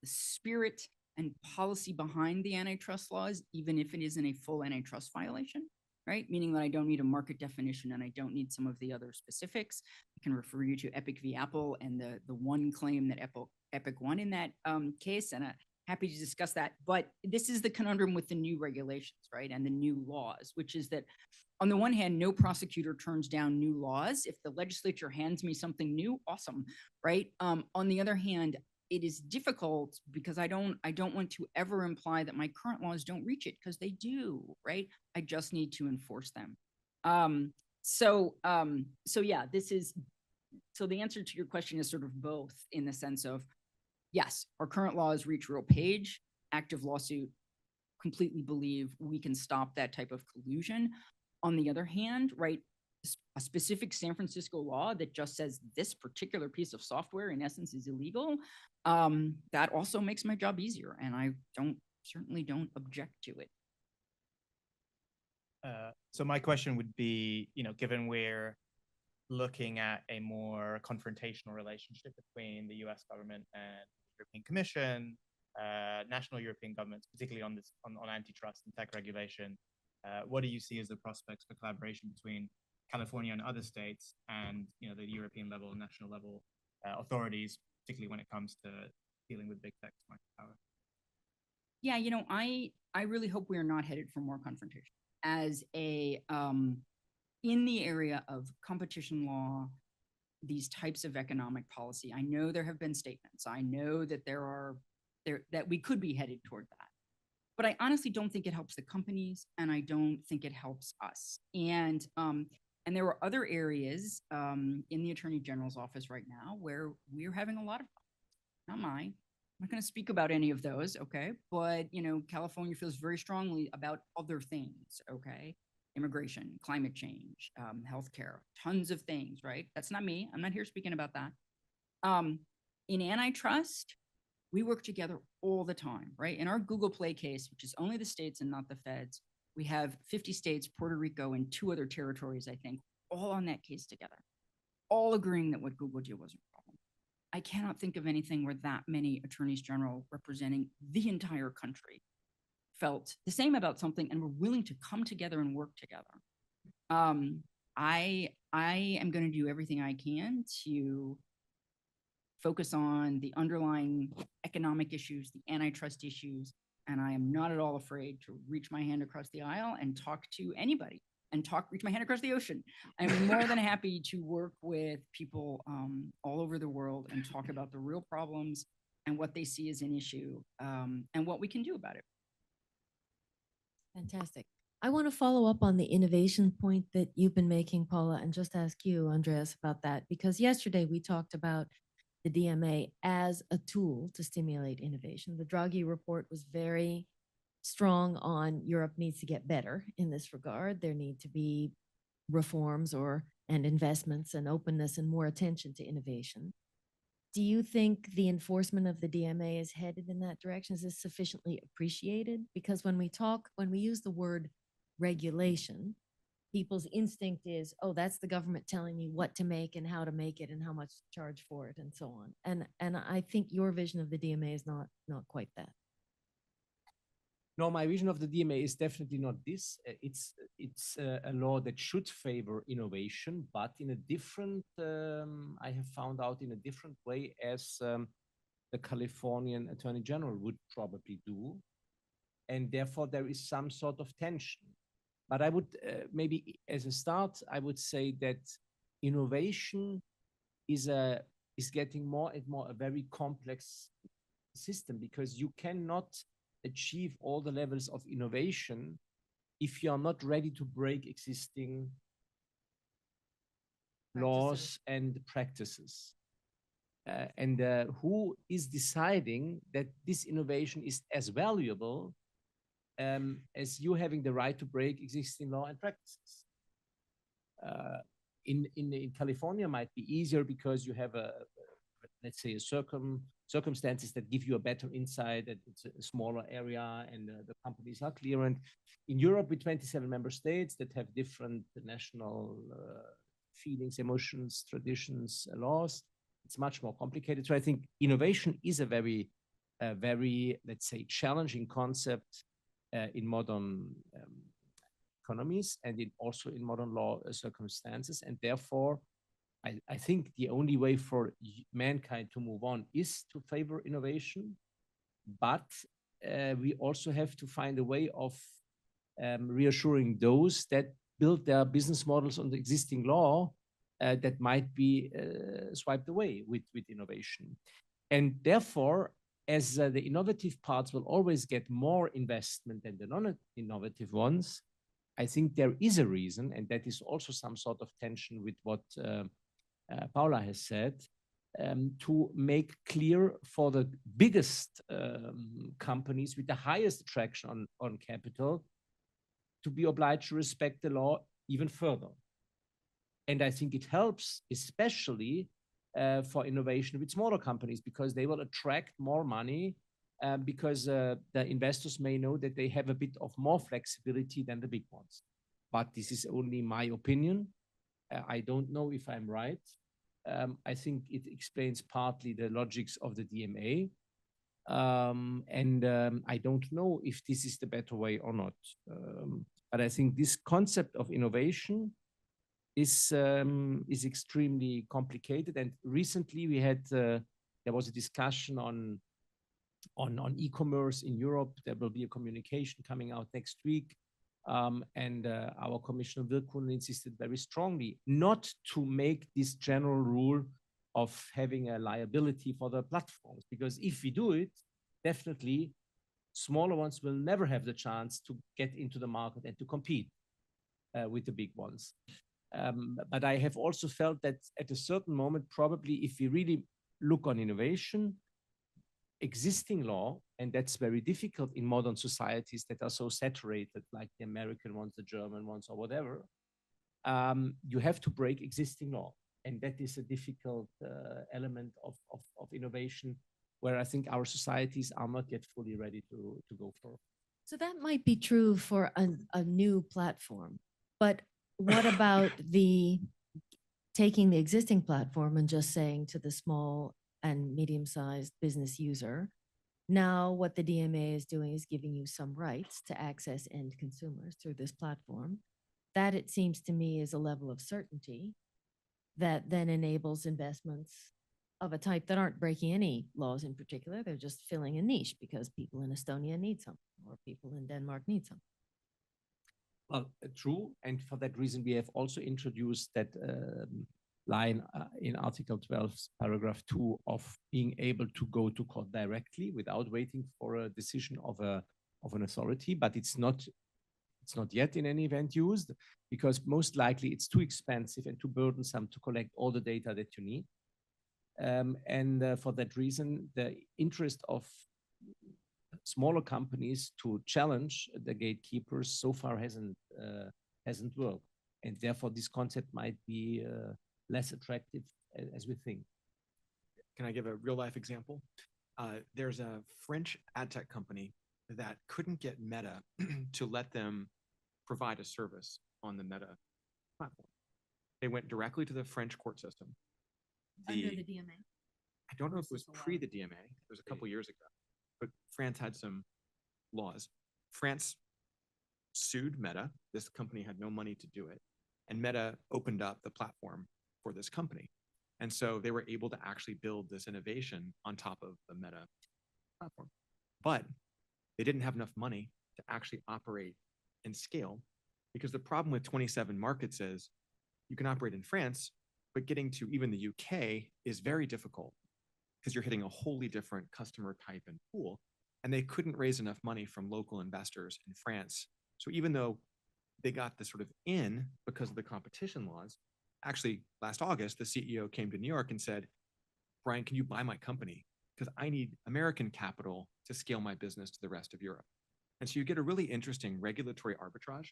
spirit and policy behind the antitrust laws, even if it isn't a full antitrust violation, right? Meaning that I don't need a market definition and I don't need some of the other specifics. I can refer you to Epic v. Apple and the one claim that Epic won in that case, and happy to discuss that. But this is the conundrum with the new regulations, right? And the new laws, which is that on the one hand, no prosecutor turns down new laws. If the legislature hands me something new, awesome, right? On the other hand, it is difficult because I don't want to ever imply that my current laws don't reach it, because they do, right? I just need to enforce them. So yeah, so the answer to your question is sort of both, in the sense of, yes, our current laws reach RealPage, active lawsuit, completely believe we can stop that type of collusion. On the other hand, right, a specific San Francisco law that just says this particular piece of software in essence is illegal, that also makes my job easier, and I certainly don't object to it. So my question would be, given we're looking at a more confrontational relationship between the US government and the European Commission, national European governments, particularly on this on antitrust and tech regulation? What do you see as the prospects for collaboration between California and other states and the European level, national level authorities, particularly when it comes to dealing with big tech market power? Yeah, I really hope we are not headed for more confrontation. As a in the area of competition law, these types of economic policy, I know there have been statements. I know that that we could be headed toward that. But I honestly don't think it helps the companies, and I don't think it helps us. And there are other areas in the Attorney General's office right now where we're having a lot of, not mine. I'm not going to speak about any of those, okay? But California feels very strongly about other things, okay? Immigration, climate change, healthcare, tons of things, right? That's not me. I'm not here speaking about that. In antitrust, we work together all the time, right? In our Google Play case, which is only the states and not the feds, we have 50 states, Puerto Rico, and 2 other territories, I think, all on that case together, all agreeing that what Google did was a problem. I cannot think of anything where that many attorneys general representing the entire country felt the same about something and were willing to come together and work together. I am going to do everything I can to focus on the underlying economic issues, the antitrust issues, and I am not at all afraid to reach my hand across the aisle and talk to anybody and reach my hand across the ocean. I'm more than happy to work with people all over the world and talk about the real problems and what they see as an issue and what we can do about it. Fantastic. I want to follow up on the innovation point that you've been making, Paula, and just ask you, Andreas, about that, because yesterday we talked about the DMA as a tool to stimulate innovation. The Draghi report was very strong on Europe needs to get better in this regard. There need to be reforms and investments and openness and more attention to innovation. Do you think the enforcement of the DMA is headed in that direction? Is this sufficiently appreciated? Because when we use the word regulation, people's instinct is, oh, that's the government telling me what to make and how to make it and how much to charge for it and so on. And I think your vision of the DMA is not quite that. No, my vision of the DMA is definitely not this. It's a law that should favor innovation, but in a different, I have found out, in a different way as the Californian Attorney General would probably do. And therefore there is some sort of tension. But I would maybe as a start, I would say that innovation is getting more and more a very complex system, because you cannot achieve all the levels of innovation if you are not ready to break existing laws and practices. And who is deciding that this innovation is as valuable as you having the right to break existing law and practices? In California might be easier because you have let's say circumstances that give you a better insight, that it's a smaller area and the companies are clear. And in Europe, with 27 member states that have different national feelings, emotions, traditions, laws, it's much more complicated. So I think innovation is a very, let's say, challenging concept in modern economies and also in modern law circumstances. And therefore, I think the only way for mankind to move on is to favor innovation, but we also have to find a way of reassuring those that build their business models on the existing law that might be swiped away with innovation. And therefore, as the innovative parts will always get more investment than the non-innovative ones, I think there is a reason, and that is also some sort of tension with what Paula has said, to make clear for the biggest companies with the highest attraction on capital to be obliged to respect the law even further. And I think it helps, especially for innovation with smaller companies, because they will attract more money because the investors may know that they have a bit of more flexibility than the big ones. But this is only my opinion. I don't know if I'm right. I think it explains partly the logics of the DMA. I don't know if this is the better way or not. But I think this concept of innovation is extremely complicated. And recently we had there was a discussion on e-commerce in Europe. There will be a communication coming out next week. Our Commissioner Virkkunen insisted very strongly not to make this general rule of having a liability for the platforms, because if we do it, definitely smaller ones will never have the chance to get into the market and to compete with the big ones. But I have also felt that at a certain moment, probably if we really look on innovation, existing law, and that's very difficult in modern societies that are so saturated, like the American ones, the German ones, or whatever, you have to break existing law. And that is a difficult element of innovation, where I think our societies are not yet fully ready to go for. So that might be true for a new platform, but what about taking the existing platform and just saying to the small and medium-sized business user, now what the DMA is doing is giving you some rights to access end consumers through this platform. That, it seems to me, is a level of certainty that then enables investments of a type that aren't breaking any laws in particular. They're just filling a niche because people in Estonia need something, or people in Denmark need something. Well, true. And for that reason, we have also introduced that line in Article 12, paragraph 2, of being able to go to court directly without waiting for a decision of an authority. But it's not yet in any event used, because most likely it's too expensive and too burdensome to collect all the data that you need. For that reason, the interest of smaller companies to challenge the gatekeepers so far hasn't worked, and therefore this concept might be less attractive as we think. Can I give a real life example? There's a French ad tech company that couldn't get Meta to let them provide a service on the Meta platform. They went directly to the French court system. Under the DMA? I don't know if it was pre the DMA. It was a couple years ago, but France had some laws. France sued Meta. This company had no money to do it. And Meta opened up the platform for this company. And so they were able to actually build this innovation on top of the Meta platform. But they didn't have enough money to actually operate and scale, because the problem with 27 markets is you can operate in France, but getting to even the UK is very difficult, because you're hitting a wholly different customer type and pool. And they couldn't raise enough money from local investors in France. So even though they got this sort of in because of the competition laws, actually last August, the CEO came to New York and said, Brian, can you buy my company? Because I need American capital to scale my business to the rest of Europe. And so you get a really interesting regulatory arbitrage.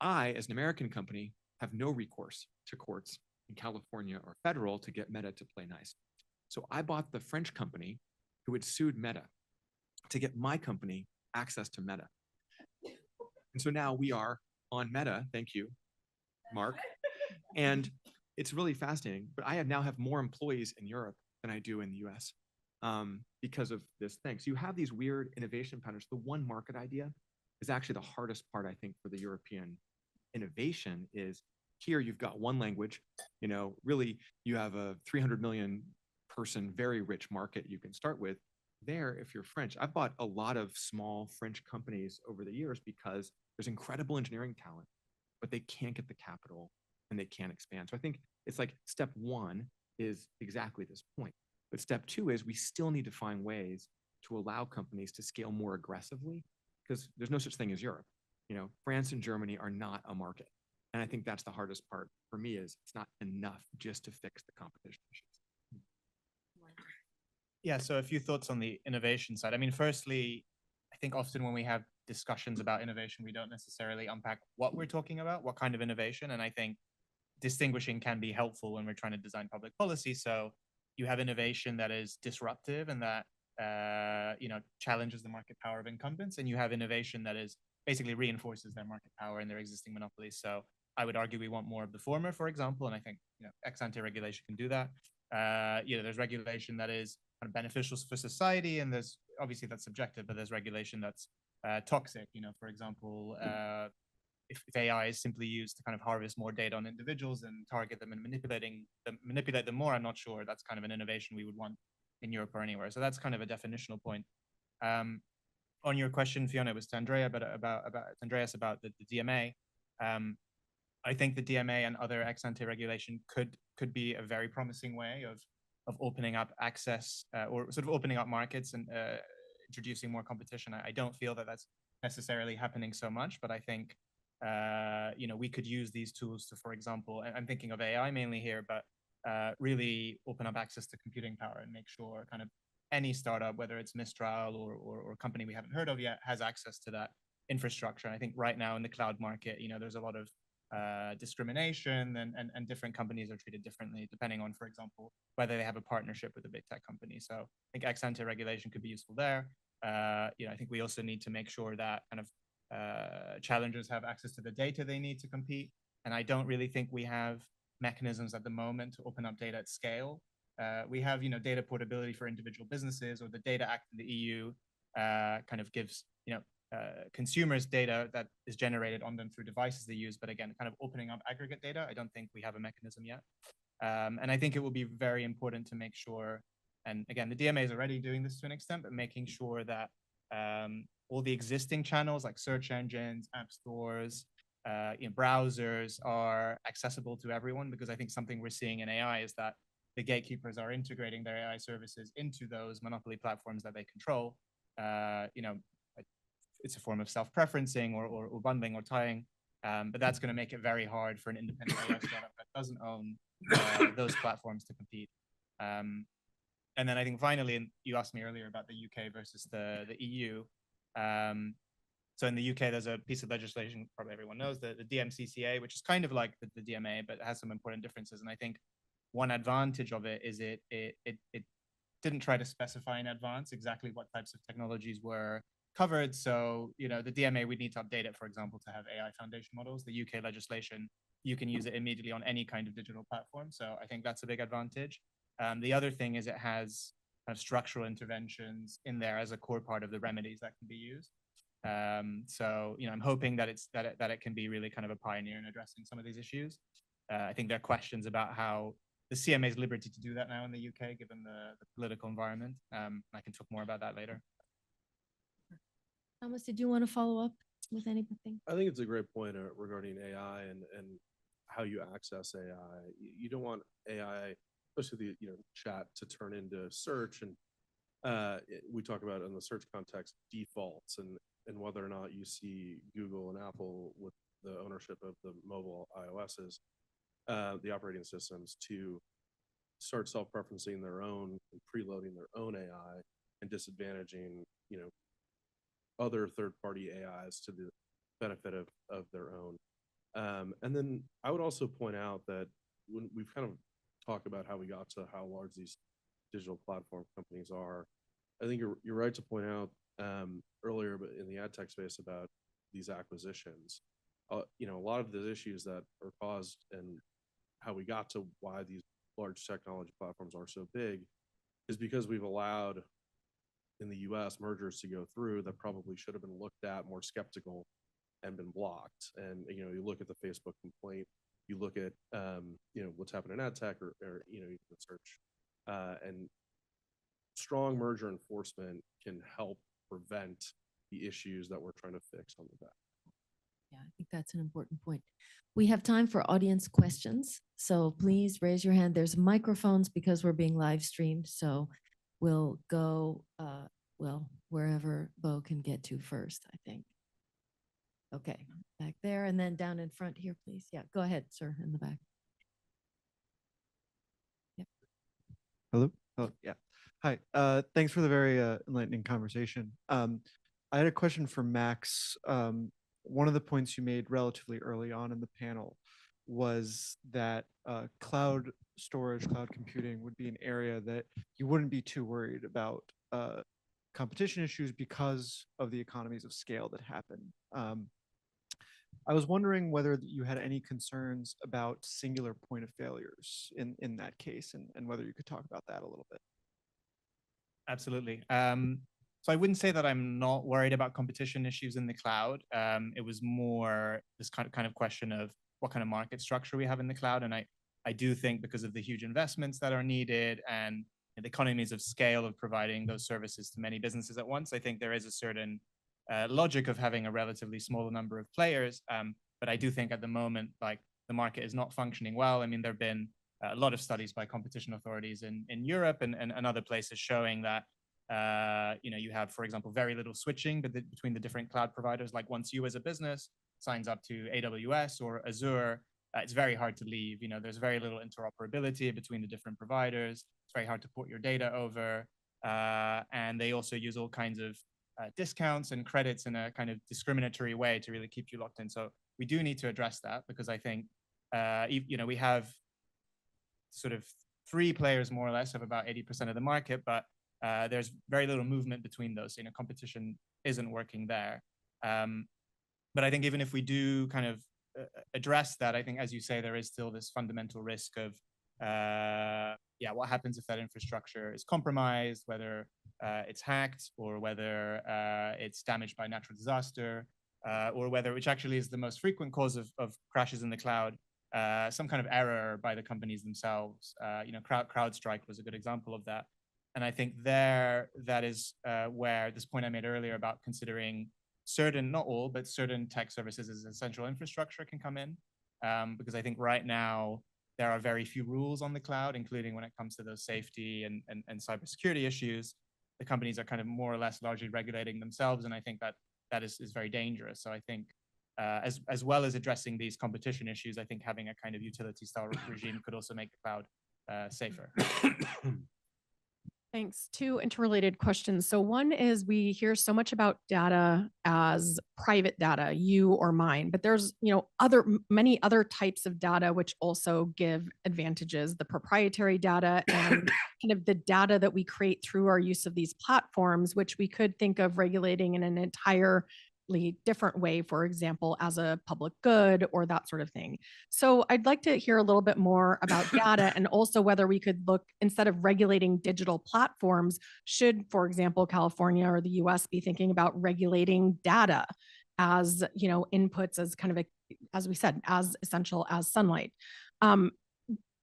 I, as an American company, have no recourse to courts in California or federal to get Meta to play nice. So I bought the French company who had sued Meta to get my company access to Meta. And so now we are on Meta. Thank you, Mark. And it's really fascinating. But I now have more employees in Europe than I do in the US because of this thing. So you have these weird innovation patterns. The one market idea is actually the hardest part, I think, for the European innovation. Is here you've got one language, really you have a 300 million person, very rich market you can start with. There, if you're French, I've bought a lot of small French companies over the years because there's incredible engineering talent, but they can't get the capital and they can't expand. So I think it's like step one is exactly this point. But step two is we still need to find ways to allow companies to scale more aggressively, because there's no such thing as Europe. France and Germany are not a market. And I think that's the hardest part for me, is it's not enough just to fix the competition issues. Yeah, so a few thoughts on the innovation side. I mean, firstly, I think often when we have discussions about innovation, we don't necessarily unpack what we're talking about, what kind of innovation. And I think distinguishing can be helpful when we're trying to design public policy. So you have innovation that is disruptive and that challenges the market power of incumbents, and you have innovation that is basically reinforces their market power and their existing monopolies. So I would argue we want more of the former, for example, and I think ex ante regulation can do that. There's regulation that is kind of beneficial for society, and there's obviously that's subjective, but there's regulation that's toxic. For example, if AI is simply used to kind of harvest more data on individuals and target them and manipulate them more, I'm not sure that's kind of an innovation we would want in Europe or anywhere. So that's kind of a definitional point. On your question, Fiona, it was to Andrea, but Andreas about the DMA. I think the DMA and other ex-ante regulation could be a very promising way of opening up access or sort of opening up markets and introducing more competition. I don't feel that that's necessarily happening so much, but I think we could use these tools to, for example, and I'm thinking of AI mainly here, but really open up access to computing power and make sure kind of any startup, whether it's Mistral or company we haven't heard of yet, has access to that infrastructure. And I think right now in the cloud market, there's a lot of discrimination and different companies are treated differently depending on, for example, whether they have a partnership with a big tech company. So I think ex-ante regulation could be useful there. I think we also need to make sure that kind of challengers have access to the data they need to compete. And I don't really think we have mechanisms at the moment to open up data at scale. We have, data portability for individual businesses, or the Data Act in the EU kind of gives, consumers data that is generated on them through devices they use. But again, kind of opening up aggregate data, I don't think we have a mechanism yet. And I think it will be very important to make sure, and again, the DMA is already doing this to an extent, but making sure that all the existing channels like search engines, app stores, browsers are accessible to everyone, because I think something we're seeing in AI is that the gatekeepers are integrating their AI services into those monopoly platforms that they control. It's a form of self-preferencing or bundling or tying, but that's going to make it very hard for an independent AI startup that doesn't own those platforms to compete. And then I think finally, and you asked me earlier about the UK versus the EU. So in the UK, there's a piece of legislation, probably everyone knows, the DMCCA, which is kind of like the DMA, but it has some important differences. And I think one advantage of it is it didn't try to specify in advance exactly what types of technologies were covered. So, the DMA, we need to update it, for example, to have AI foundation models. The UK legislation, you can use it immediately on any kind of digital platform. So I think that's a big advantage. The other thing is it has kind of structural interventions in there as a core part of the remedies that can be used. So, I'm hoping that it can be really kind of a pioneer in addressing some of these issues. I think there are questions about how the CMA's liberty to do that now in the UK, given the political environment. I can talk more about that later. Thomas, did you want to follow up with anything? I think it's a great point regarding AI and how you access AI. You don't want AI, especially the chat, to turn into search. And we talk about in the search context defaults and whether or not you see Google and Apple with the ownership of the mobile iOSs, the operating systems, to start self-preferencing their own and preloading their own AI and disadvantaging other third-party AIs to the benefit of their own. And then I would also point out that when we've kind of talked about how we got to how large these digital platform companies are, I think you're right to point out earlier, but in the ad tech space, about these acquisitions. A lot of the issues that are caused and how we got to why these large technology platforms are so big is because we've allowed in the US mergers to go through that probably should have been looked at more skeptical and been blocked. And you look at the Facebook complaint, you look at what's happened in ad tech or you can search, and strong merger enforcement can help prevent the issues that we're trying to fix on the back. Yeah, I think that's an important point. We have time for audience questions, so please raise your hand. There's microphones because we're being live streamed, so we'll go, wherever Bo can get to first, I think. Okay, back there, and then down in front here, please. Yeah, go ahead, sir, in the back. Yep. Hello? Oh, yeah. Hi. Thanks for the very enlightening conversation. I had a question for Max. One of the points you made relatively early on in the panel was that cloud storage, cloud computing would be an area that you wouldn't be too worried about competition issues because of the economies of scale that happen. I was wondering whether you had any concerns about singular point of failures in that case, and whether you could talk about that a little bit. Absolutely. So I wouldn't say that I'm not worried about competition issues in the cloud. It was more this kind of question of what kind of market structure we have in the cloud. And I do think because of the huge investments that are needed and the economies of scale of providing those services to many businesses at once, I think there is a certain logic of having a relatively smaller number of players. But I do think at the moment, like the market is not functioning well. I mean, there have been a lot of studies by competition authorities in Europe and other places showing that you have, for example, very little switching between the different cloud providers. Like once you as a business signs up to AWS or Azure, it's very hard to leave. There's very little interoperability between the different providers. It's very hard to port your data over. And they also use all kinds of discounts and credits in a kind of discriminatory way to really keep you locked in. So we do need to address that because I think, we have sort of 3 players more or less of about 80% of the market, but there's very little movement between those. Competition isn't working there. But I think even if we do kind of address that, I think, as you say, there is still this fundamental risk of, what happens if that infrastructure is compromised, whether it's hacked or whether it's damaged by natural disaster, or whether, which actually is the most frequent cause of crashes in the cloud, some kind of error by the companies themselves. CrowdStrike was a good example of that. And I think that is where this point I made earlier about considering certain, not all, but certain tech services as essential infrastructure can come in. Because I think right now there are very few rules on the cloud, including when it comes to those safety and cybersecurity issues. The companies are kind of more or less largely regulating themselves. And I think that is very dangerous. So I think as well as addressing these competition issues, I think having a kind of utility style regime could also make the cloud safer. Thanks. 2 interrelated questions. So one is we hear so much about data as private data, you or mine, but there's, many other types of data which also give advantages, the proprietary data and kind of the data that we create through our use of these platforms, which we could think of regulating in an entirely different way, for example, as a public good or that sort of thing. So I'd like to hear a little bit more about data and also whether we could look, instead of regulating digital platforms, should, for example, California or the US be thinking about regulating data as, inputs as kind of, as we said, as essential as sunlight.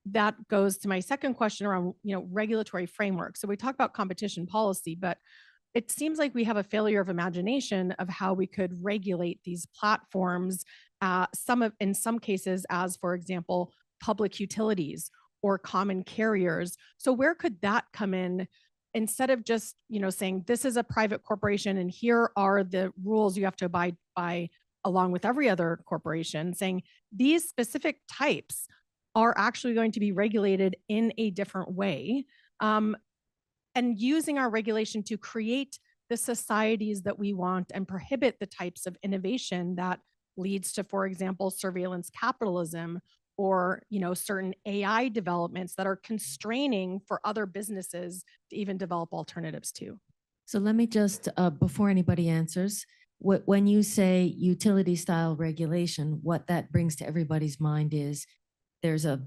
That goes to my second question around, regulatory framework. So we talk about competition policy, but it seems like we have a failure of imagination of how we could regulate these platforms, in some cases, as, for example, public utilities or common carriers. So where could that come in instead of just, saying this is a private corporation and here are the rules you have to abide by along with every other corporation, saying these specific types are actually going to be regulated in a different way. And using our regulation to create the societies that we want and prohibit the types of innovation that leads to, for example, surveillance capitalism or, certain AI developments that are constraining for other businesses to even develop alternatives to. So let me just, before anybody answers, when you say utility style regulation, what that brings to everybody's mind is there's a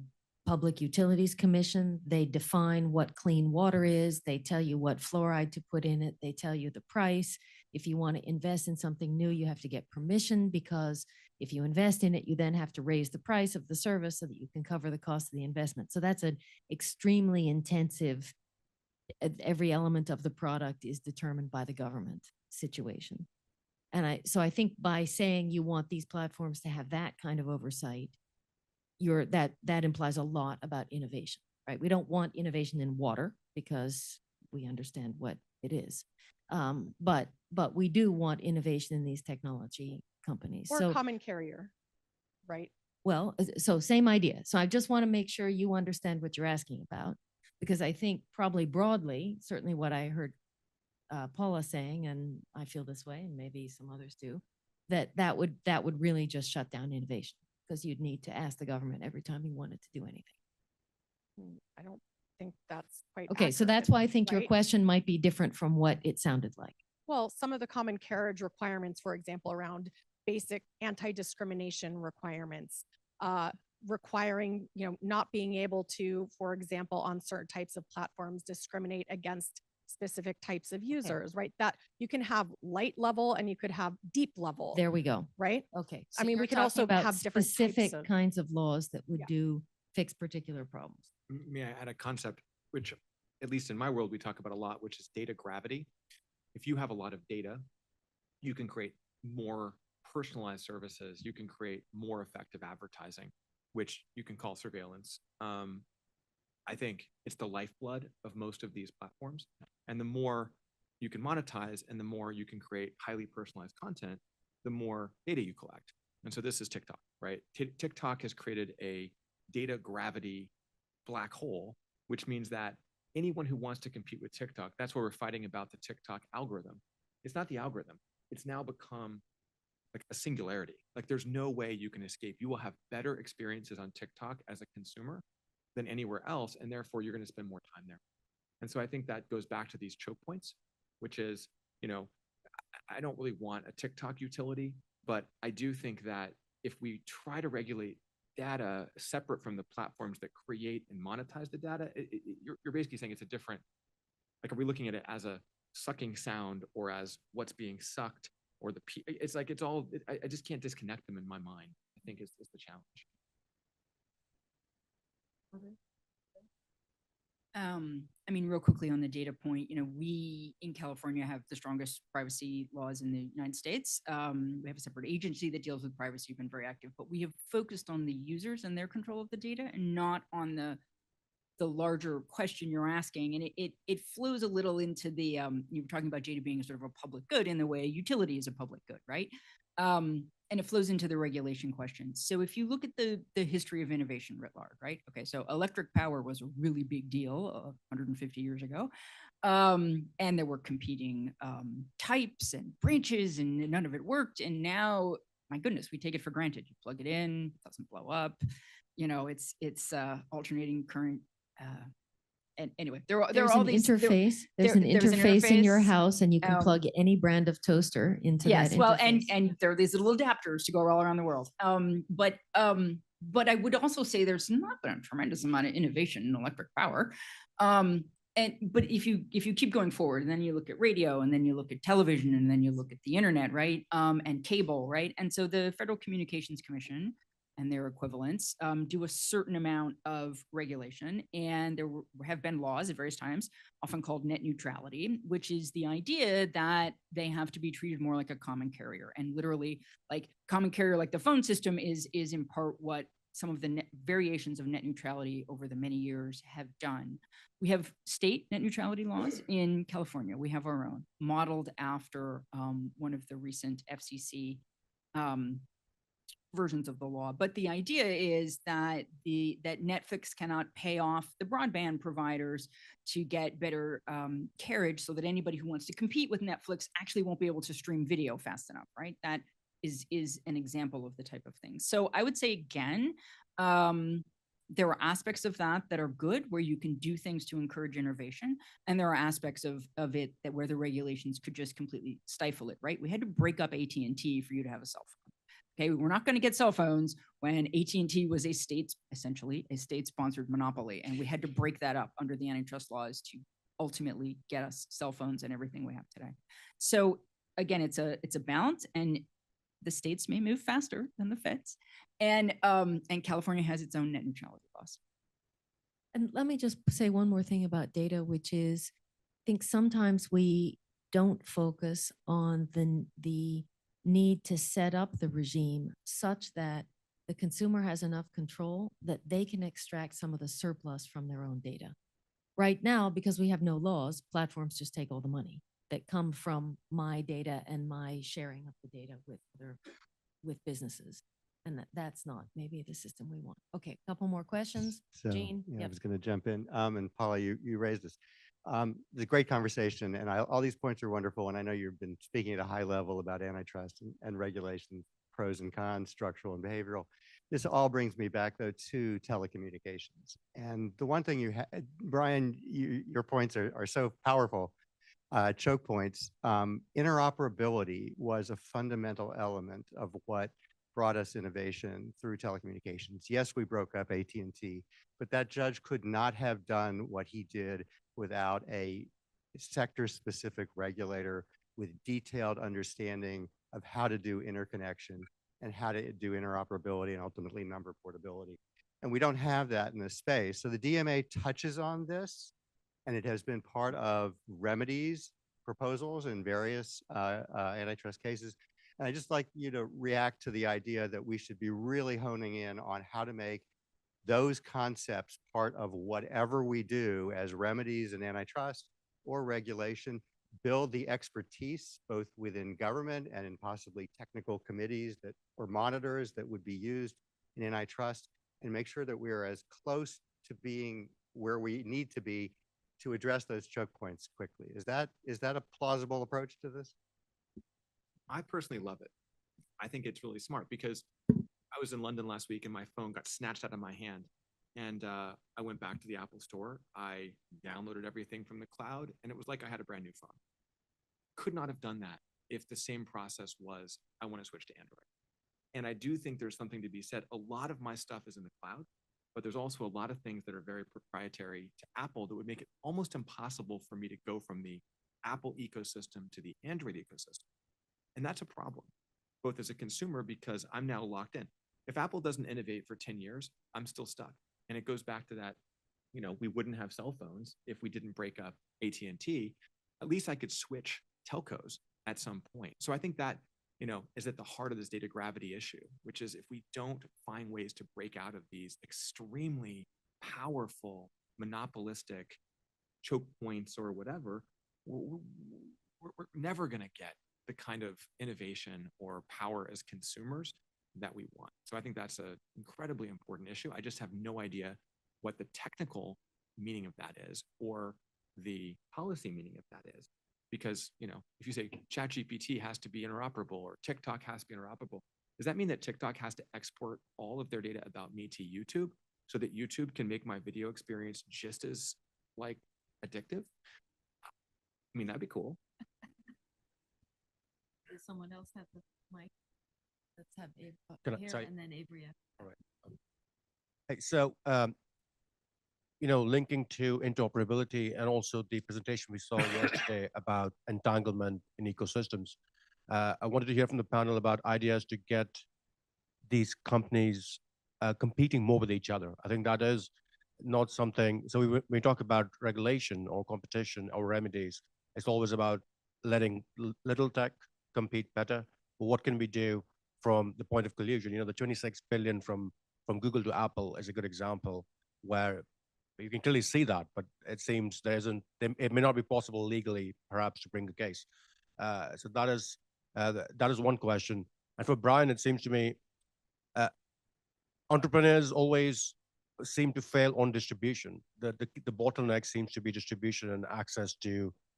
Public Utilities Commission. They define what clean water is. They tell you what fluoride to put in it. They tell you the price. If you want to invest in something new, you have to get permission, because if you invest in it, you then have to raise the price of the service so that you can cover the cost of the investment. So that's an extremely intensive, every element of the product is determined by the government situation. And so I think by saying you want these platforms to have that kind of oversight, that implies a lot about innovation, right? We don't want innovation in water because we understand what it is. But we do want innovation in these technology companies. Or common carrier, right? Well, so same idea. So I just want to make sure you understand what you're asking about, because I think probably broadly, certainly what I heard Paula saying, and I feel this way, and maybe some others do, that would really just shut down innovation, because you'd need to ask the government every time you wanted to do anything. I don't think that's quite okay. accurate, So that's why I think your right? question might be different from what it sounded like. Well, some of the common carriage requirements, for example, around basic anti-discrimination requirements, requiring, not being able to, for example, on certain types of platforms, discriminate against specific types of users, right? That you can have light level and you could have deep level, There we go. right? Okay. I mean, you're we could talking also about have different types specific of- kinds of laws that would Yeah. do fix particular problems. May I add a concept, which at least in my world, we talk about a lot, which is data gravity. If you have a lot of data, you can create more personalized services. You can create more effective advertising, which you can call surveillance. I think it's the lifeblood of most of these platforms. And the more you can monetize and the more you can create highly personalized content, the more data you collect. And so this is TikTok, right? TikTok has created a data gravity black hole, which means that anyone who wants to compete with TikTok, that's why we're fighting about the TikTok algorithm. It's not the algorithm. It's now become like a singularity. Like there's no way you can escape. You will have better experiences on TikTok as a consumer than anywhere else. And therefore you're going to spend more time there. And so I think that goes back to these choke points, which is, you know, I don't really want a TikTok utility, but I do think that if we try to regulate data separate from the platforms that create and monetize the data, you're basically saying it's a different, like, are we looking at it as a sucking sound or as what's being sucked or it's like, it's all, I just can't disconnect them in my mind. I think it's the challenge. I mean, real quickly on the data point, you know, we in California have the strongest privacy laws in the United States. We have a separate agency that deals with privacy, we've been very active, but we have focused on the users and their control of the data and not on the larger question you're asking. And it flows a little into the, you were talking about data being sort of a public good in the way a utility is a public good, right? And it flows into the regulation question. So if you look at the history of innovation writ large, right? Okay, so electric power was a really big deal 150 years ago. And there were competing types and branches and none of it worked. And now, my goodness, we take it for granted. You plug it in, it doesn't blow up. You know, it's alternating current. And anyway, there are all these interface. There's an there's an interface in your interface, house, and you can plug any brand of toaster into that yes, well, interface. and there are these little adapters to go all around the world. But I would also say there's not been a tremendous amount of innovation in electric power. But if you keep going forward, and then you look at radio, and then you look at television, and then you look at the internet, right? And cable, right? And so the Federal Communications Commission and their equivalents do a certain amount of regulation. And there have been laws at various times, often called net neutrality, which is the idea that they have to be treated more like a common carrier. And literally, like common carrier, like the phone system is in part what some of the variations of net neutrality over the many years have done. We have state net neutrality laws in California. We have our own, modeled after one of the recent FCC versions of the law. But the idea is that that Netflix cannot pay off the broadband providers to get better carriage, so that anybody who wants to compete with Netflix actually won't be able to stream video fast enough, right? That is an example of the type of thing. So I would say, again, there are aspects of that are good, where you can do things to encourage innovation. And there are aspects of it that where the regulations could just completely stifle it, right? We had to break up AT&T for you to have a cell phone. Okay, we're not going to get cell phones when AT&T was essentially a state-sponsored monopoly, and we had to break that up under the antitrust laws to ultimately get us cell phones and everything we have today. So again, it's a balance, and the states may move faster than the feds, and California has its own net neutrality laws. And let me just say one more thing about data, which is, I think sometimes we don't focus on the need to set up the regime such that the consumer has enough control that they can extract some of the surplus from their own data. Right now, because we have no laws, platforms just take all the money that come from my data and my sharing of the data with businesses. And that's not maybe the system we want. Okay, a couple more questions. So, Jane? yeah, I Yep. was going to jump in. And Paula, you raised this. It's a great conversation, and all these points are wonderful. And I know you've been speaking at a high level about antitrust and regulation, pros and cons, structural and behavioral. This all brings me back, though, to telecommunications. And the one thing Brian, your points are so powerful, choke points. Interoperability was a fundamental element of what brought us innovation through telecommunications. Yes, we broke up AT&T, but that judge could not have done what he did without a sector-specific regulator with detailed understanding of how to do interconnection and how to do interoperability and ultimately number portability. And we don't have that in this space. So the DMA touches on this, and it has been part of remedies proposals in various antitrust cases. And I'd just like you to react to the idea that we should be really honing in on how to make those concepts part of whatever we do as remedies and antitrust or regulation, build the expertise both within government and in possibly technical committees that or monitors that would be used in antitrust, and make sure that we are as close to being where we need to be to address those choke points quickly. Is that a plausible approach to this? I personally love it. I think it's really smart because I was in London last week and my phone got snatched out of my hand. And I went back to the Apple store. I downloaded everything from the cloud and it was like I had a brand new phone. Could not have done that if the same process was, I want to switch to Android. And I do think there's something to be said. A lot of my stuff is in the cloud, but there's also a lot of things that are very proprietary to Apple that would make it almost impossible for me to go from the Apple ecosystem to the Android ecosystem. And that's a problem, both as a consumer, because I'm now locked in. If Apple doesn't innovate for 10 years, I'm still stuck. And it goes back to that, we wouldn't have cell phones if we didn't break up AT&T. At least I could switch telcos at some point. So I think that, is at the heart of this data gravity issue, which is if we don't find ways to break out of these extremely powerful, monopolistic choke points or whatever, we're never going to get the kind of innovation or power as consumers that we want. So I think that's an incredibly important issue. I just have no idea what the technical meaning of that is or the policy meaning of that is. Because, if you say ChatGPT has to be interoperable or TikTok has to be interoperable, does that mean that TikTok has to export all of their data about me to YouTube so that YouTube can make my video experience just as addictive? I mean, that'd be cool. Does someone else have the mic? Let's have Can I- here sorry. and then Avery. All right. Hey, so, linking to interoperability and also the presentation we saw yesterday about entanglement in ecosystems, I wanted to hear from the panel about ideas to get these companies competing more with each other. I think that is not something. So when we talk about regulation or competition or remedies, it's always about letting little tech compete better. But what can we do from the point of collusion? The 26 billion from Google to Apple is a good example where you can clearly see that, but it seems it may not be possible legally, perhaps, to bring a case. So that is one question. And for Brian, it seems to me entrepreneurs always seem to fail on distribution. The bottleneck seems to be distribution and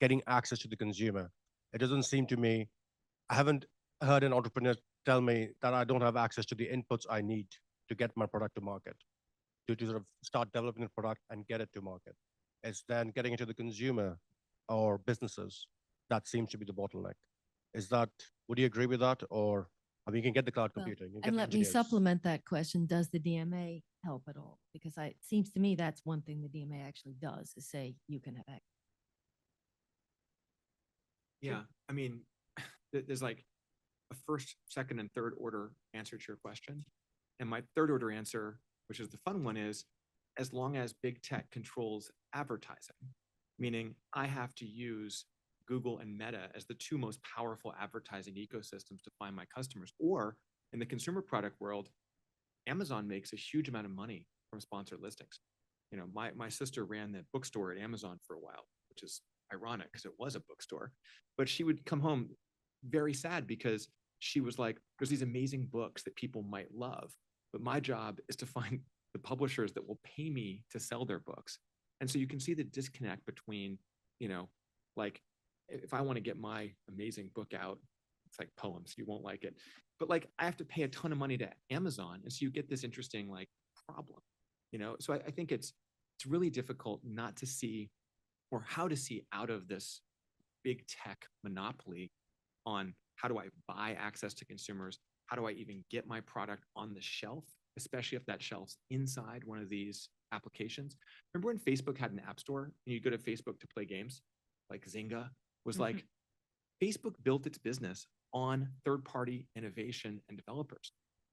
getting access to the consumer. It doesn't seem to me, I haven't heard an entrepreneur tell me that I don't have access to the inputs I need to get my product to market, to sort of start developing a product and get it to market. It's then getting into the consumer or businesses that seems to be the bottleneck. Would you agree with that? Or, you can get the cloud computing. You can And get let me engineers. supplement that question. Does the DMA help at all? Because it seems to me that's one thing the DMA actually does is say you can have access. Yeah, I mean, there's a first, second, and third order answer to your question. And my third order answer, which is the fun one, is as long as big tech controls advertising, meaning I have to use Google and Meta as the two most powerful advertising ecosystems to find my customers. Or in the consumer product world, Amazon makes a huge amount of money from sponsored listings. My sister ran the bookstore at Amazon for a while, which is ironic because it was a bookstore. But she would come home very sad because she was like, there's these amazing books that people might love, but my job is to find the publishers that will pay me to sell their books. And so you can see the disconnect between, if I want to get my amazing book out, it's like poems, you won't like it. But I have to pay a ton of money to Amazon. And so you get this interesting problem, So I think it's really difficult not to see or how to see out of this big tech monopoly on how do I buy access to consumers? How do I even get my product on the shelf, especially if that shelf's inside one of these applications? Remember when Facebook had an app store and you go to Facebook to play games? like Zynga, was like, Facebook built its business on third-party innovation and developers.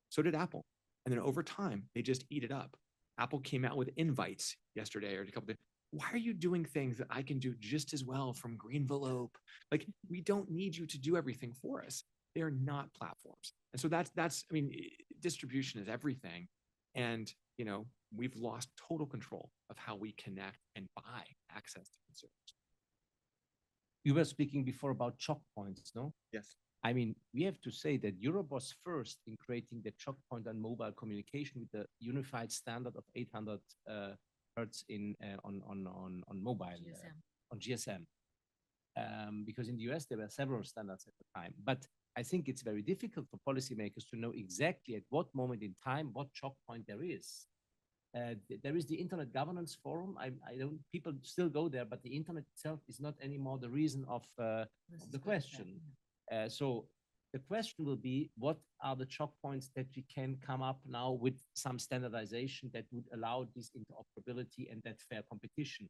So did Apple. And then over time, they just eat it up. Apple came out with invites yesterday or a couple days. Why are you doing things that I can do just as well from Greenvelope? Like, we don't need you to do everything for us. They are not platforms. And so that's, I mean, distribution is everything. And, you know, we've lost total control of how we connect and buy access to consumers. You were speaking before about choke points, no? Yes. I mean, we have to say that Europe was first in creating the choke point on mobile communication with the unified standard of 800 hertz on mobile, on GSM. Because in the US, there were several standards at the time. But I think it's very difficult for policymakers to know exactly at what moment in time, what choke point there is. There is the Internet Governance Forum. I don't, people still go there, but the internet itself is not anymore the reason of the question. So the question will be, what are the choke points that we can come up now with some standardization that would allow this interoperability and that fair competition?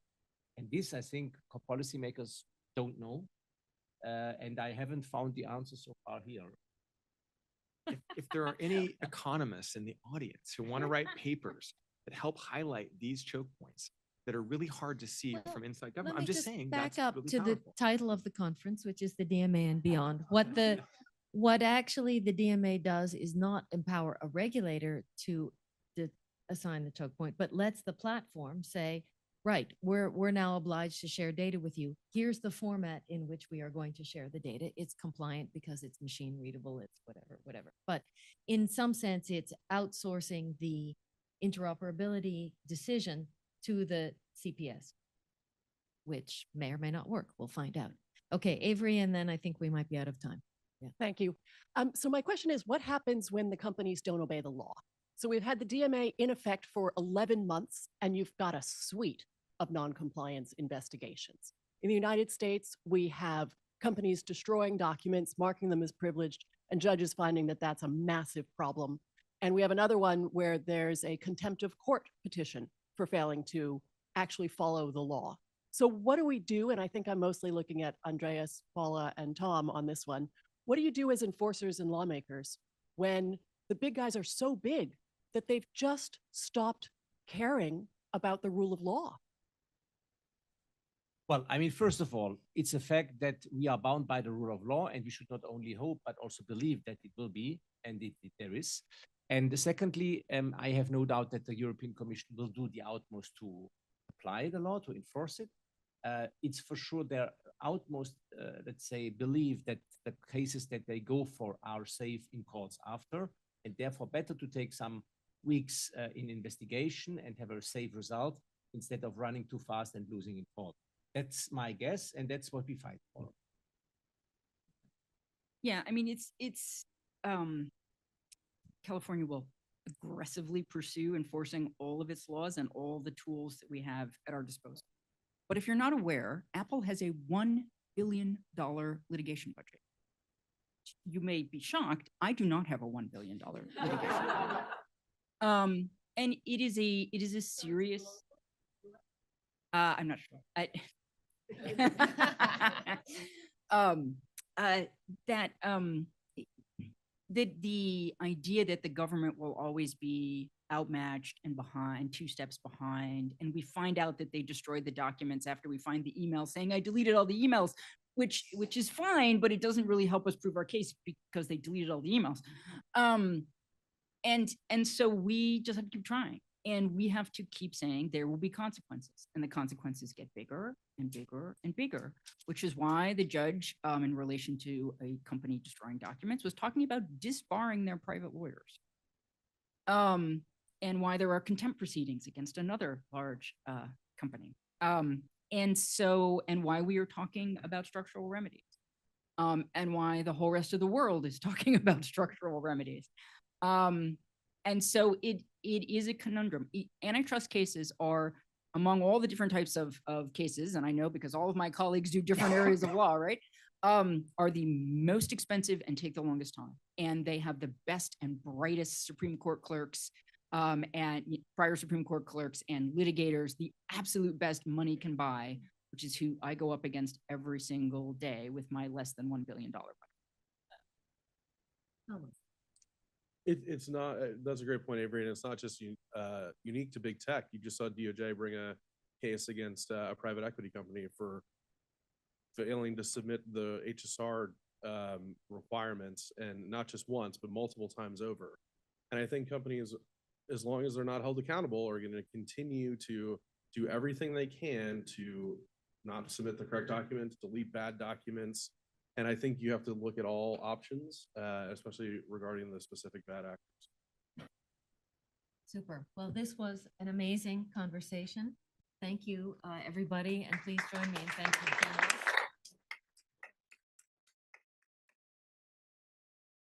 And this, I think, policymakers don't know. And I haven't found the answer so far here. If there are any economists in the audience who want to write papers that help highlight these choke points that are really hard to see from inside government, I'm just saying back that's up really to powerful. the title of the conference, which is the DMA and beyond. What actually the DMA does is not empower a regulator to assign the choke point, but lets the platform say, right, we're now obliged to share data with you. Here's the format in which we are going to share the data. It's compliant because it's machine readable, it's whatever. But in some sense, it's outsourcing the interoperability decision to the CPS, which may or may not work. We'll find out. Okay, Avery, and then I think we might be out of time. Yeah. Thank you. So my question is, what happens when the companies don't obey the law? So we've had the DMA in effect for 11 months, and you've got a suite of non-compliance investigations. In the United States, we have companies destroying documents, marking them as privileged, and judges finding that that's a massive problem. And we have another one where there's a contempt of court petition for failing to actually follow the law. So what do we do? And I think I'm mostly looking at Andreas, Paula, and Tom on this one. What do you do as enforcers and lawmakers when the big guys are so big that they've just stopped caring about the rule of law? Well, I mean, first of all, it's a fact that we are bound by the rule of law, and we should not only hope, but also believe that it will be, and there is. And secondly, I have no doubt that the European Commission will do the utmost to apply the law, to enforce it. It's for sure their utmost, let's say, belief that the cases that they go for are safe in courts after, and therefore better to take some weeks in investigation and have a safe result instead of running too fast and losing in court. That's my guess, and that's what we fight for. Yeah, I mean, it's California will aggressively pursue enforcing all of its laws and all the tools that we have at our disposal. But if you're not aware, Apple has a $1 billion litigation budget. You may be shocked. I do not have a $1 billion litigation budget. And it is a serious. I'm not sure. The idea that the government will always be outmatched and behind, 2 steps behind, and we find out that they destroyed the documents after we find the email saying I deleted all the emails, which is fine, but it doesn't really help us prove our case because they deleted all the emails. And so we just have to keep trying, and we have to keep saying there will be consequences, and the consequences get bigger and bigger and bigger, which is why the judge in relation to a company destroying documents was talking about disbarring their private lawyers. And why there are contempt proceedings against another large company. And why we are talking about structural remedies. And why the whole rest of the world is talking about structural remedies. And so it is a conundrum. Antitrust cases are, among all the different types of cases, and I know because all of my colleagues do different areas of law, right? Are the most expensive and take the longest time. And they have the best and brightest Supreme Court clerks and prior Supreme Court clerks and litigators, the absolute best money can buy which is who I go up against every single day with my less than $1 billion budget. It's not, that's a great point, Avery, and it's not just unique to big tech. You just saw DOJ bring a case against a private equity company for failing to submit the HSR requirements, and not just once, but multiple times over. And I think companies, as long as they're not held accountable, are going to continue to do everything they can to not submit the correct documents, delete bad documents. And I think you have to look at all options, especially regarding the specific bad actors. Super. Well, this was an amazing conversation. Thank you, everybody, and please join me in thanking the panelists.